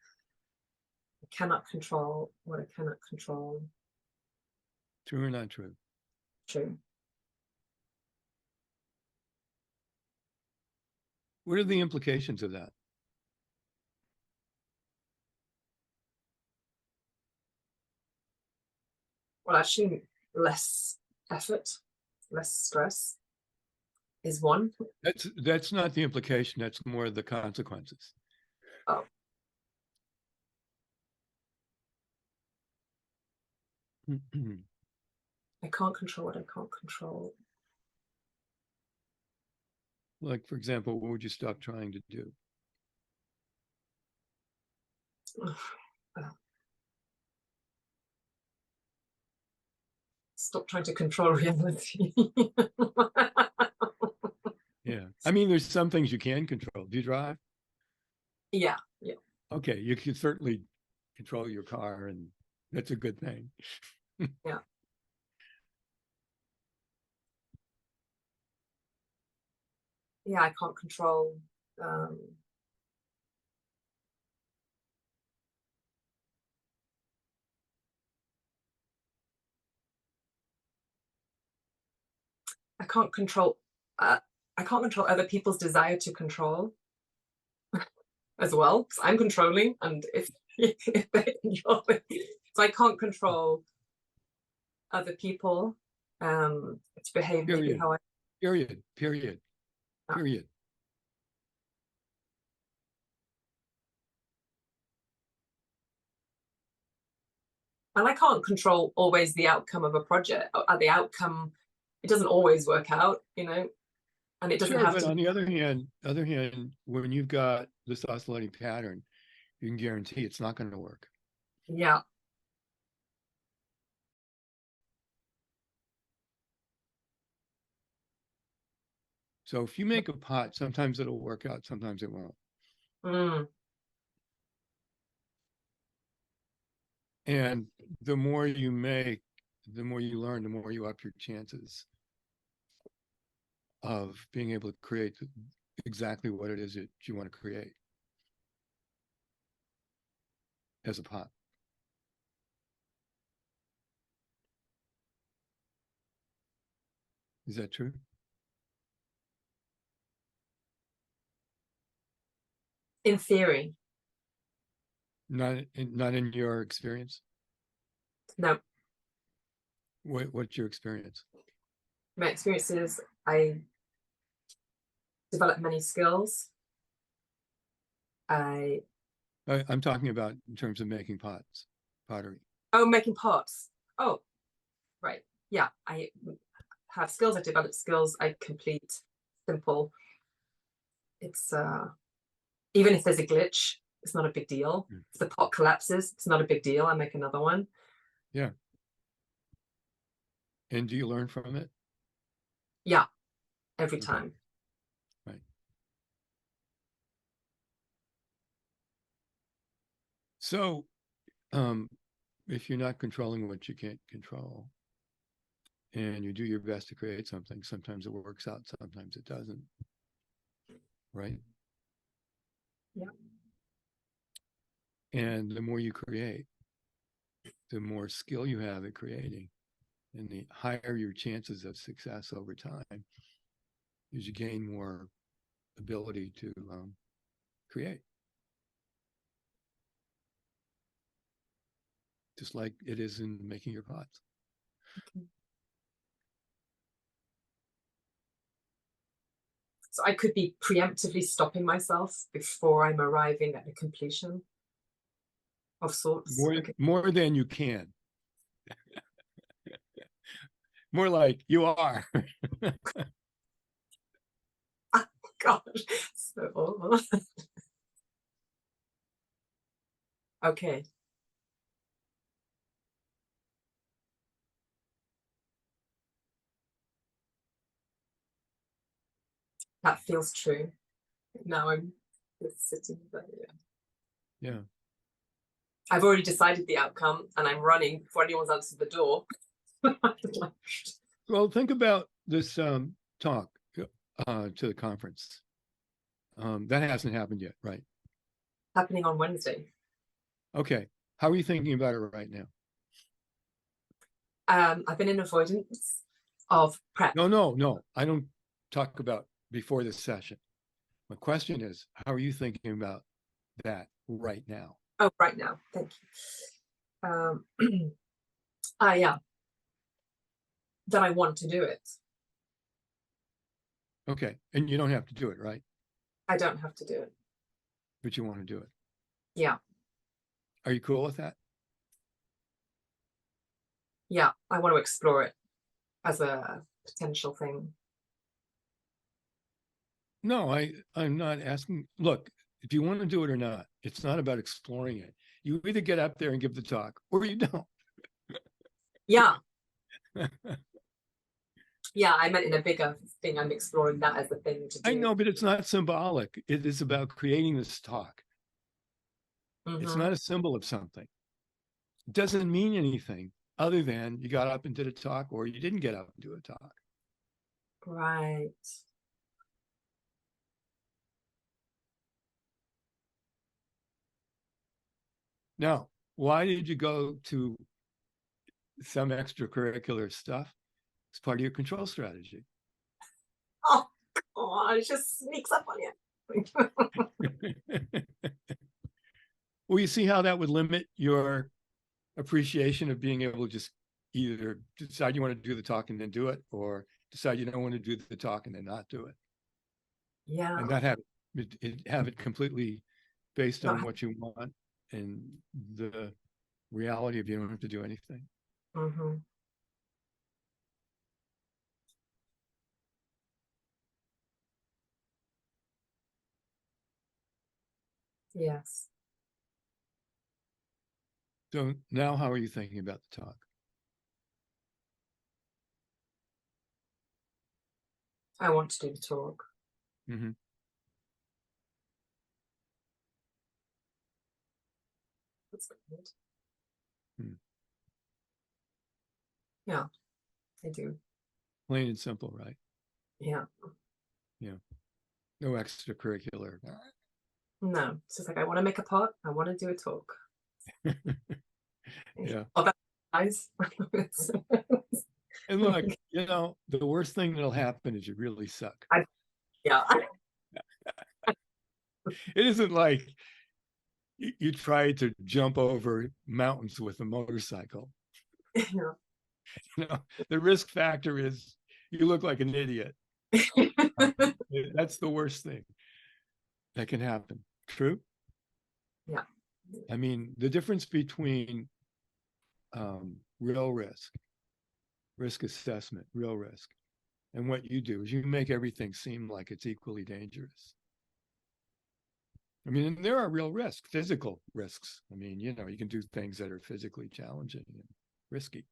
I cannot control what I cannot control. True or not true? True. What are the implications of that? Well, actually, less effort, less stress is one. That's not the implication. That's more the consequences. Oh. I can't control what I can't control. Like, for example, what would you stop trying to do? Stop trying to control reality. Yeah. I mean, there's some things you can control. Do you drive? Yeah. Okay, you can certainly control your car, and that's a good thing. Yeah. Yeah, I can't control I can't control other people's desire to control as well, because I'm controlling, and if they control it. So I can't control other people to behave maybe Period. how I Period. and I can't control always the outcome of a project, or the outcome. It doesn't always work out, and it doesn't Sure, have but to. on the other hand, when you've got this oscillating pattern, you can guarantee it's not going to work. Yeah. So if you make a pot, sometimes it'll work out, sometimes it won't. Mm. And the more you make, the more you learn, the more you up your chances of being able to create exactly what it is that you want to create as a pot. Is that true? In theory, Not in your experience. no. What's your experience? My experience is I developed many skills. I'm talking about in terms of making pottery. Making pots. Oh, right. Yeah, I have skills. I develop skills. I complete simple. It's even if there's a glitch, it's not a big deal. If the pot collapses, it's not a big deal. I make another one. Yeah. And do you learn from it? Yeah, every time. Right. So, if you're not controlling what you can't control, and you do your best to create something, sometimes it works out, sometimes it doesn't. Right? Yeah. And the more you create, the more skill you have at creating, and the higher your chances of success over time, as you gain more ability to create. Just like it is in making your pots. Okay. So I could be preemptively stopping myself before I'm arriving at the completion of sorts. More than you can. More like you are. Oh, gosh. So, okay. That feels true. Now I'm just sitting there. Yeah. I've already decided the outcome, and I'm running before anyone's answered the door. Well, think about this talk to the conference. That hasn't happened yet, right? Happening on Wednesday. Okay. How are you thinking about it right now? I've been in avoidance of prep. No. I don't talk about before this session. My question is, how are you thinking about that right now? Oh, right now. Thank you. Yeah. That I want to do it. Okay. And you don't have to do it, right? I don't have to do it. But you want to do it. Yeah. Are you cool with that? Yeah, I want to explore it as a potential thing. No, I'm not asking. Look, if you want to do it or not, it's not about exploring it. You either get up there and give the talk or you don't. Yeah. Yeah, I meant in a bigger thing. I'm exploring that as a thing to do. I know, but it's not symbolic. It is about creating this talk. It's not a symbol of something. It doesn't mean anything other than you got up and did a talk or you didn't get up and do a talk. Right. Now, why did you go to some extracurricular stuff? It's part of your control strategy. Oh, God, it just sneaks up on you. Well, you see how that would limit your appreciation of being able to just either decide you want to do the talk and then do it, or decide you don't want to do the talk and then not do it. Yeah. And not have it completely based on what you want and the reality of you don't have to do anything. Mm-hmm. Yes. So now how are you thinking about the talk? I want to do the talk. Mm-hmm. That's good. Hmm. Yeah, I do. Plain and simple, right? Yeah. Yeah. No extracurricular. No, it's just like, I want to make a pot. I want to do a talk. Yeah. Oh, that's nice. And look, the worst thing that'll happen is you really suck. Yeah. It isn't like you try to jump over mountains with a motorcycle. Yeah. The risk factor is you look like an idiot. That's the worst thing that can happen. True? Yeah. I mean, the difference between real risk assessment, real risk, and what you do is you make everything seem like it's equally dangerous. I mean, there are real risks, physical risks. I mean, you can do things that are physically challenging and risky.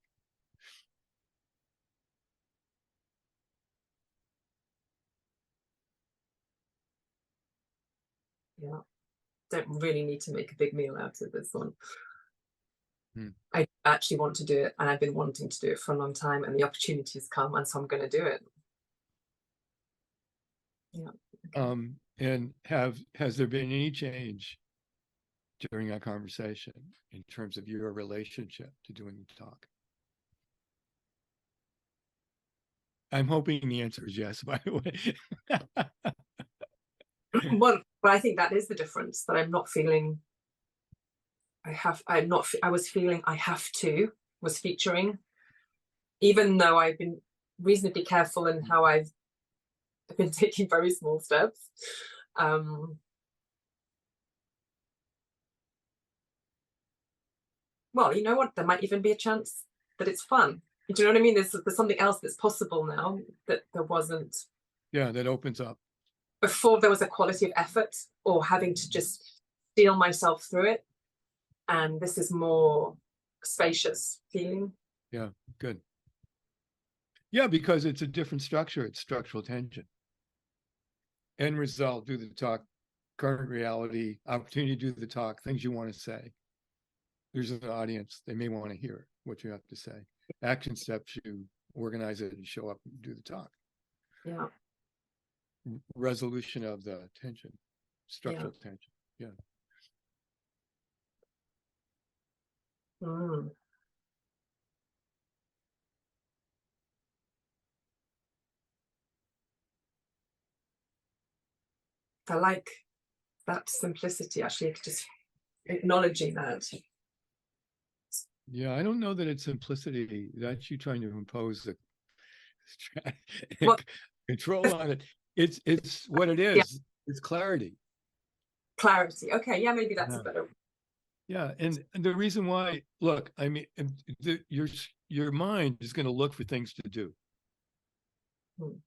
Yeah. Don't really need to make a big meal out of this one. Hmm. I actually want to do it, and I've been wanting to do it for a long time, and the opportunities come, and so I'm going to do it. Yeah. Okay. And has there been any change during our conversation in terms of your relationship to doing the talk? I'm hoping the answer is yes, by the way. Well, but I think that is the difference, that I'm not feeling I was feeling I have to was featuring, even though I've been reasonably careful in how I've been taking very small steps. Well, you know what? There might even be a chance that it's fun. Do you know what I mean? There's something else that's possible now that there wasn't. Yeah, that opens up. Before, there was a quality of effort or having to just feel myself through it. And this is more spacious feeling. Yeah, good. Yeah, because it's a different structure. It's structural tension. End result, do the talk, current reality, opportunity to do the talk, things you want to say. There's an audience. They may want to hear what you have to say. Action steps, you organize it and show up and do the talk. Yeah. Resolution of the tension, structural tension. Yeah. Mm. I like that simplicity, actually, just acknowledging that. Yeah, I don't know that it's simplicity. That's you trying to impose control on it. It's what it is. Yeah. It's clarity. Clarity. Okay, yeah, maybe that's a better. Yeah, and the reason why, look, I mean, your mind is going to look for things to do. Hmm.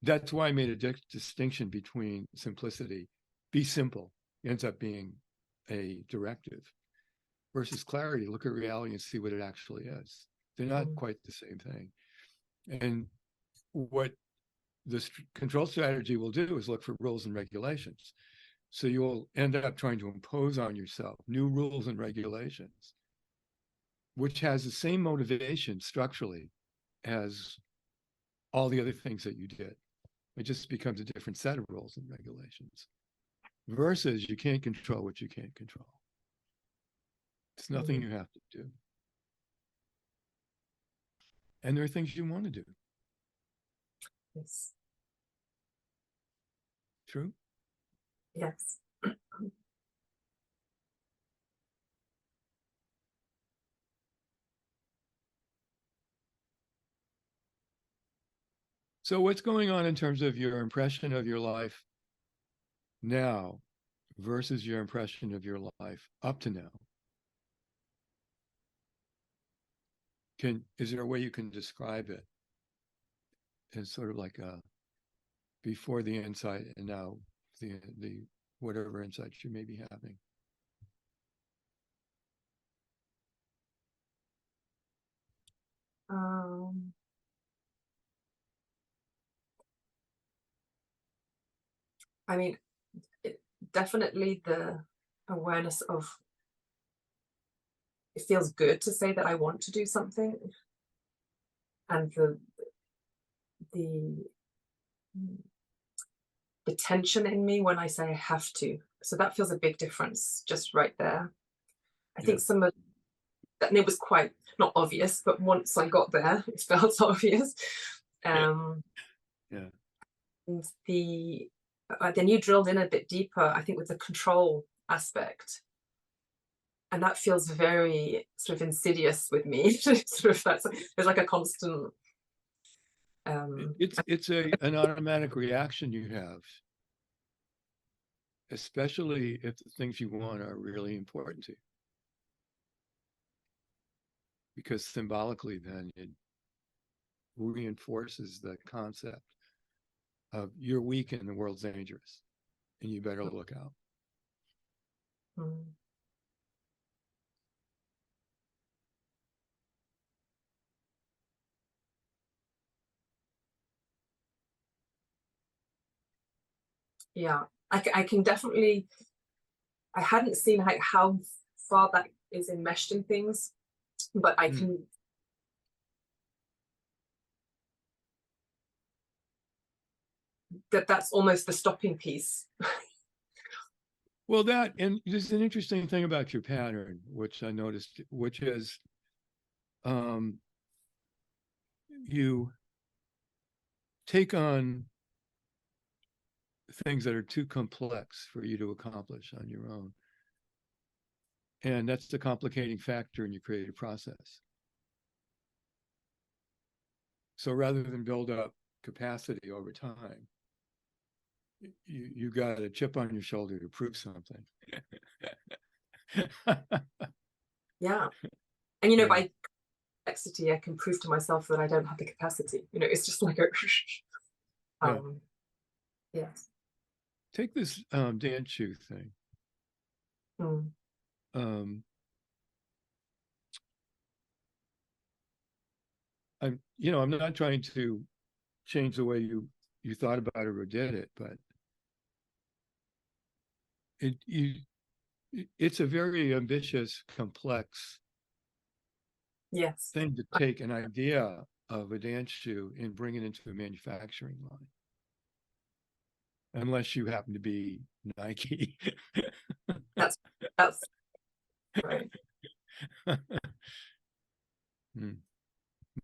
That's why I made a distinction between simplicity, be simple, ends up being a directive, versus clarity, look at reality and see what it actually is. They're not quite the same thing. And what this control strategy will do is look for rules and regulations. So you'll end up trying to impose on yourself new rules and regulations, which has the same motivation structurally as all the other things that you did. It just becomes a different set of rules and regulations. Versus you can't control what you can't control. It's nothing you have to do. And there are things you want to do. Yes. True? Yes. So what's going on in terms of your impression of your life now versus your impression of your life up to now? Is there a way you can describe it as sort of like a before the insight and now the whatever insights you may be having? I mean, definitely the awareness of it feels good to say that I want to do something, and the the tension in me when I say I have to. So that feels a big difference just right there. I think some of that, and it was quite not obvious, but once I got there, it felt obvious. Yeah. And then you drilled in a bit deeper, I think, with the control aspect. And that feels very sort of insidious with me. Sort of there's like a constant. It's an automatic reaction you have, especially if the things you want are really important to you. Because symbolically, then it reinforces the concept of you're weak and the world's dangerous, and you better look out. Yeah, I can definitely. I hadn't seen like how far that is enmeshed in things, but I can. That's almost the stopping piece. Well, and there's an interesting thing about your pattern, which I noticed, which is you take on things that are too complex for you to accomplish on your own. And that's the complicating factor in your creative process. So rather than build up capacity over time, you got a chip on your shoulder to prove something. Yeah. And by complexity, I can prove to myself that I don't have the capacity. It's just like a yeah. Take this dance shoe thing. I'm not trying to change the way you thought about it or did it, but it's a very ambitious, complex thing to take an idea of a dance shoe and bring it into a manufacturing line. Unless you happen to be Nike. That's right.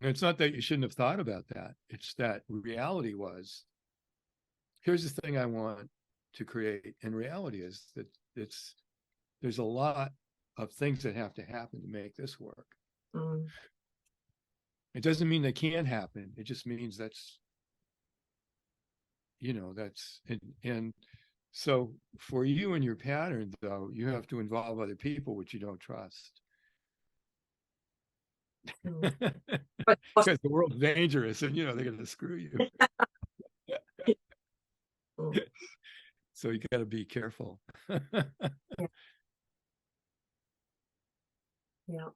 It's not that you shouldn't have thought about that. It's that reality was, here's the thing I want to create. And reality is that there's a lot of things that have to happen to make this work. It doesn't mean they can't happen. It just means and So for you and your pattern, though, you have to involve other people, which you don't trust. Mm. Because the world's dangerous and, they're going to screw you. Mm. So you got to be careful. Yeah.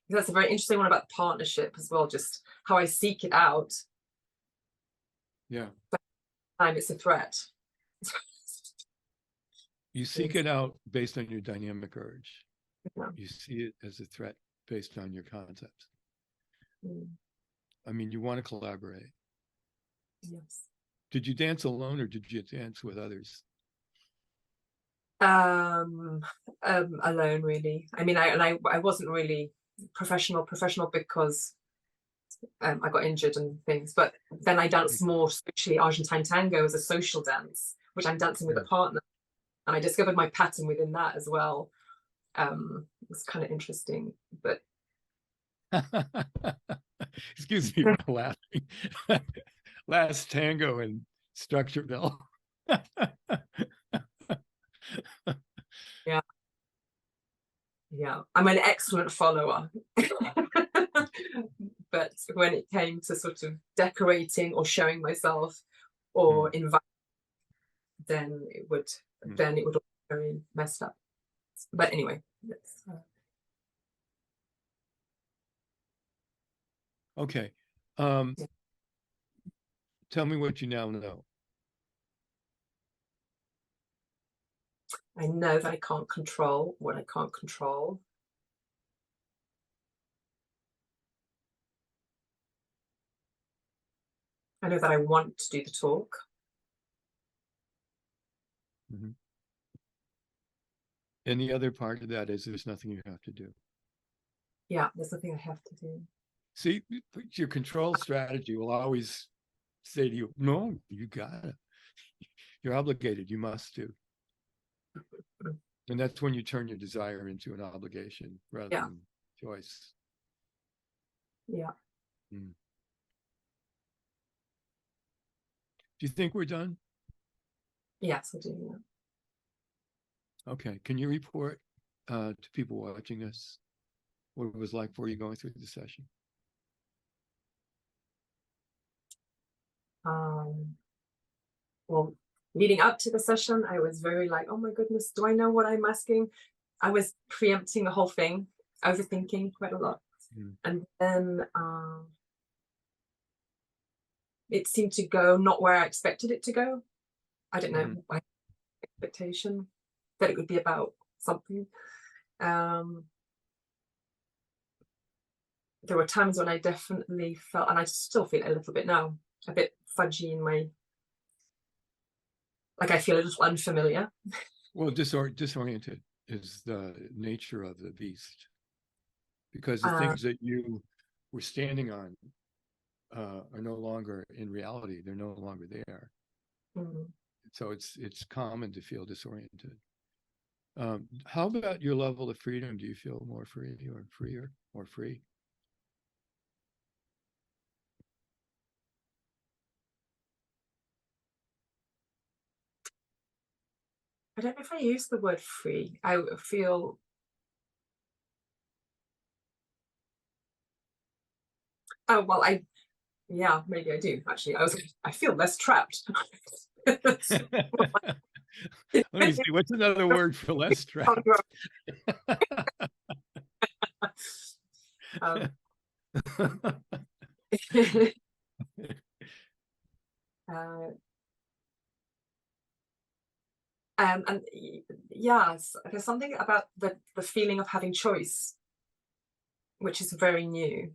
That's a very interesting one about partnership as well, just how I seek it out. Yeah. It's a threat. You seek it out based on your dynamic urge. Yeah. You see it as a threat based on your concepts. Mm. I mean, you want to collaborate. Yes. Did you dance alone or did you dance with others? Alone, really. I mean, I wasn't really professional because I got injured and things, but then I danced more socially. Argentine tango as a social dance, which I'm dancing with a partner, and I discovered my pattern within that as well. It was kind of interesting, but excuse me for laughing. Last tango in Structureville. yeah, I'm an excellent follower. But when it came to sort of decorating or showing myself or inviting, then it would all be very messed up. But anyway, okay. Tell me what you now know. I know that I can't control what I can't control. I know that I want to do the talk. Mm-hmm. And the other part of that is there's nothing you have to do. Yeah, there's nothing I have to do. See, your control strategy will always say to you, no, you got it. You're obligated. You must do. And that's when you turn your desire into an obligation rather than choice. Yeah. Mm. Do you think we're done? Yes, I do. Yeah. Okay. Can you report to people watching this what it was like for you going through the session? Well, leading up to the session, I was very like, oh my goodness, do I know what I'm asking? I was preempting the whole thing, overthinking quite a lot. And then it seemed to go not where I expected it to go. I don't know, my expectation that it would be about something. There were times when I definitely felt, and I still feel it a little bit now, a bit fudgy in my, like I feel a little unfamiliar. Well, disoriented is the nature of the beast, because the things that you were standing on are no longer in reality. They're no longer there. So it's common to feel disoriented. How about your level of freedom? Do you feel more free or freer or free? I don't know if I use the word free. I feel, oh, well, yeah, maybe I do actually. I feel less trapped. Let me see, what's another word for less trapped? And yes, there's something about the feeling of having choice, which is very new.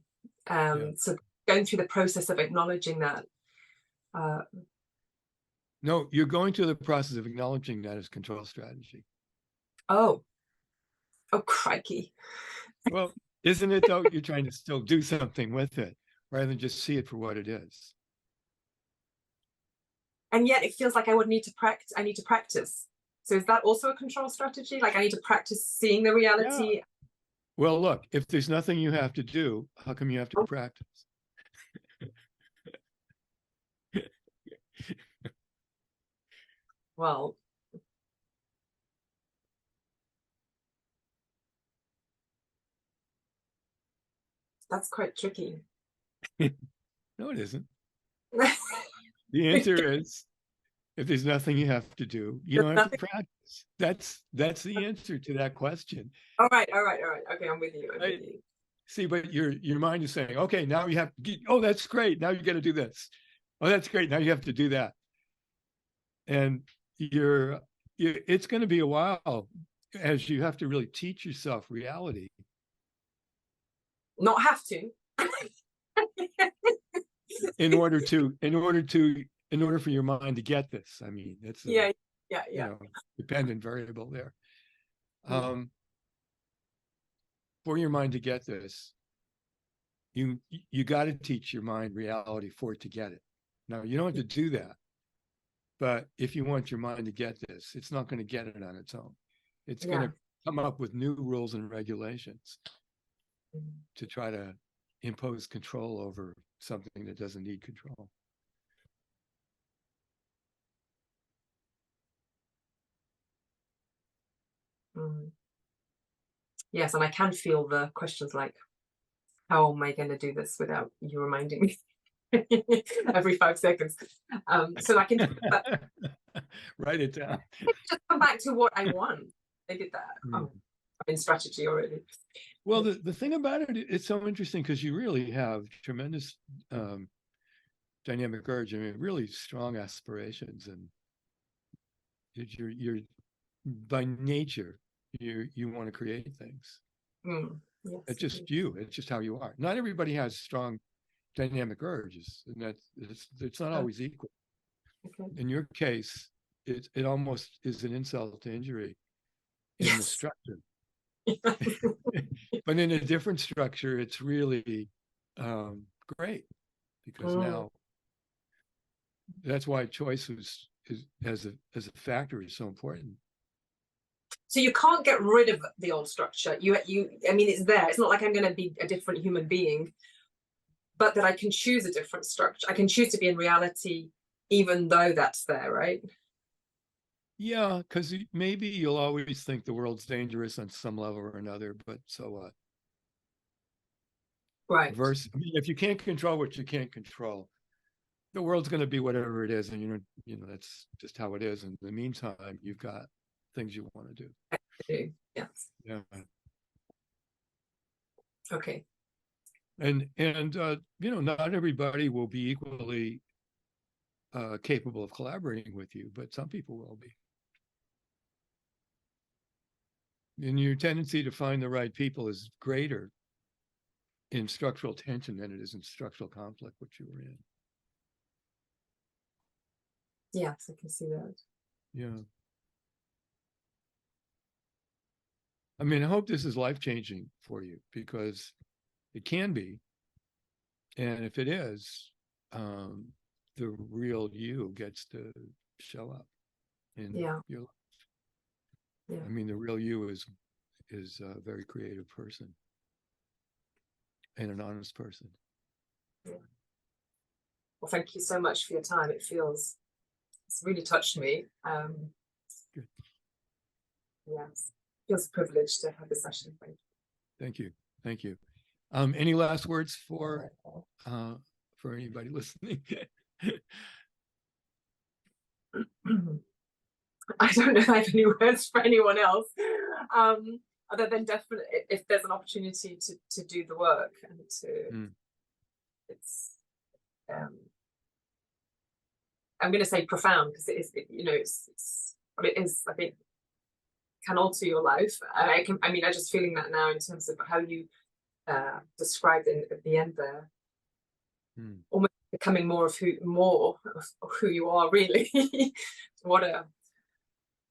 So going through the process of acknowledging that. No, you're going through the process of acknowledging that as control strategy. Oh, crikey. Well, isn't it though? You're trying to still do something with it rather than just see it for what it is. And yet it feels like I would need to practice. I need to practice. So is that also a control strategy? Like I need to practice seeing the reality? Yeah. Well, look, if there's nothing you have to do, how come you have to practice? Well, that's quite tricky. No, it isn't. The answer is, if there's nothing you have to do, you don't have to practice. That's the answer to that question. All right. Okay, I'm with you. I'm with you. See, but your mind is saying, okay, now you have to get, oh, that's great. Now you got to do this. Oh, that's great. Now you have to do that. And it's going to be a while as you have to really teach yourself reality. Not have to. in order for your mind to get this. I mean, it's yeah. Dependent variable there. For your mind to get this, you got to teach your mind reality for it to get it. Now, you don't have to do that, but if you want your mind to get this, it's not going to get it on its own. It's going to come up with new rules and regulations to try to impose control over something that doesn't need control. Yes, and I can feel the questions like, how am I going to do this without you reminding me every 5 seconds? So I can write it down. Just come back to what I want. I did that. I'm in strategy already. Well, the thing about it, it's so interesting because you really have tremendous dynamic urge. I mean, really strong aspirations, and you're by nature, you want to create things. Yes, It's just you. It's just how you are. Not everybody has strong dynamic urges, and it's not always equal. Okay. In your case, it almost is an insult to injury in the structure. But in a different structure, it's really great, because now that's why choice is as a factor is so important. So you can't get rid of the old structure. I mean, it's there. It's not like I'm going to be a different human being, but that I can choose a different structure. I can choose to be in reality, even though that's there, right? Yeah, because maybe you'll always think the world's dangerous on some level or another, but so what? Right. I mean, if you can't control what you can't control, the world's going to be whatever it is, and you know that's just how it is. In the meantime, you've got things you want to do. I do. Yes. Yeah. Okay. And not everybody will be equally capable of collaborating with you, but some people will be. And your tendency to find the right people is greater in structural tension than it is in structural conflict, which you were in. Yes, I can see that. Yeah. I mean, I hope this is life-changing for you, because it can be. And if it is, the real you gets to show up in your life. Yeah. I mean, the real you is a very creative person and an honest person. Yeah. Well, thank you so much for your time. It's really touched me. Good. Yes, feels a privilege to have this session. Thank you. Thank you. Any last words for anybody listening? I don't know if I have any words for anyone else, other than definitely if there's an opportunity to do the work and to, it's, I'm going to say profound, because it is, it's what it is. I think can alter your life. I just feeling that now in terms of how you described at the end there. Almost becoming more of who you are, really. What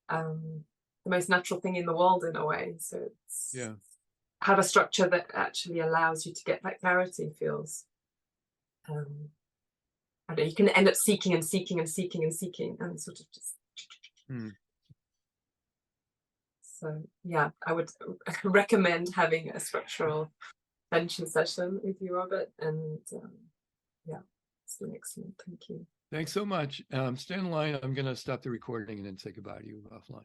the most natural thing in the world, in a way. So it's have a structure that actually allows you to get that clarity. Feels I don't know, you can end up seeking and sort of just so yeah, I would recommend having a structural tension session with you, Robert, and yeah, it's been excellent. Thank you. Thanks so much. Stay in line. I'm going to stop the recording and then say goodbye to you offline.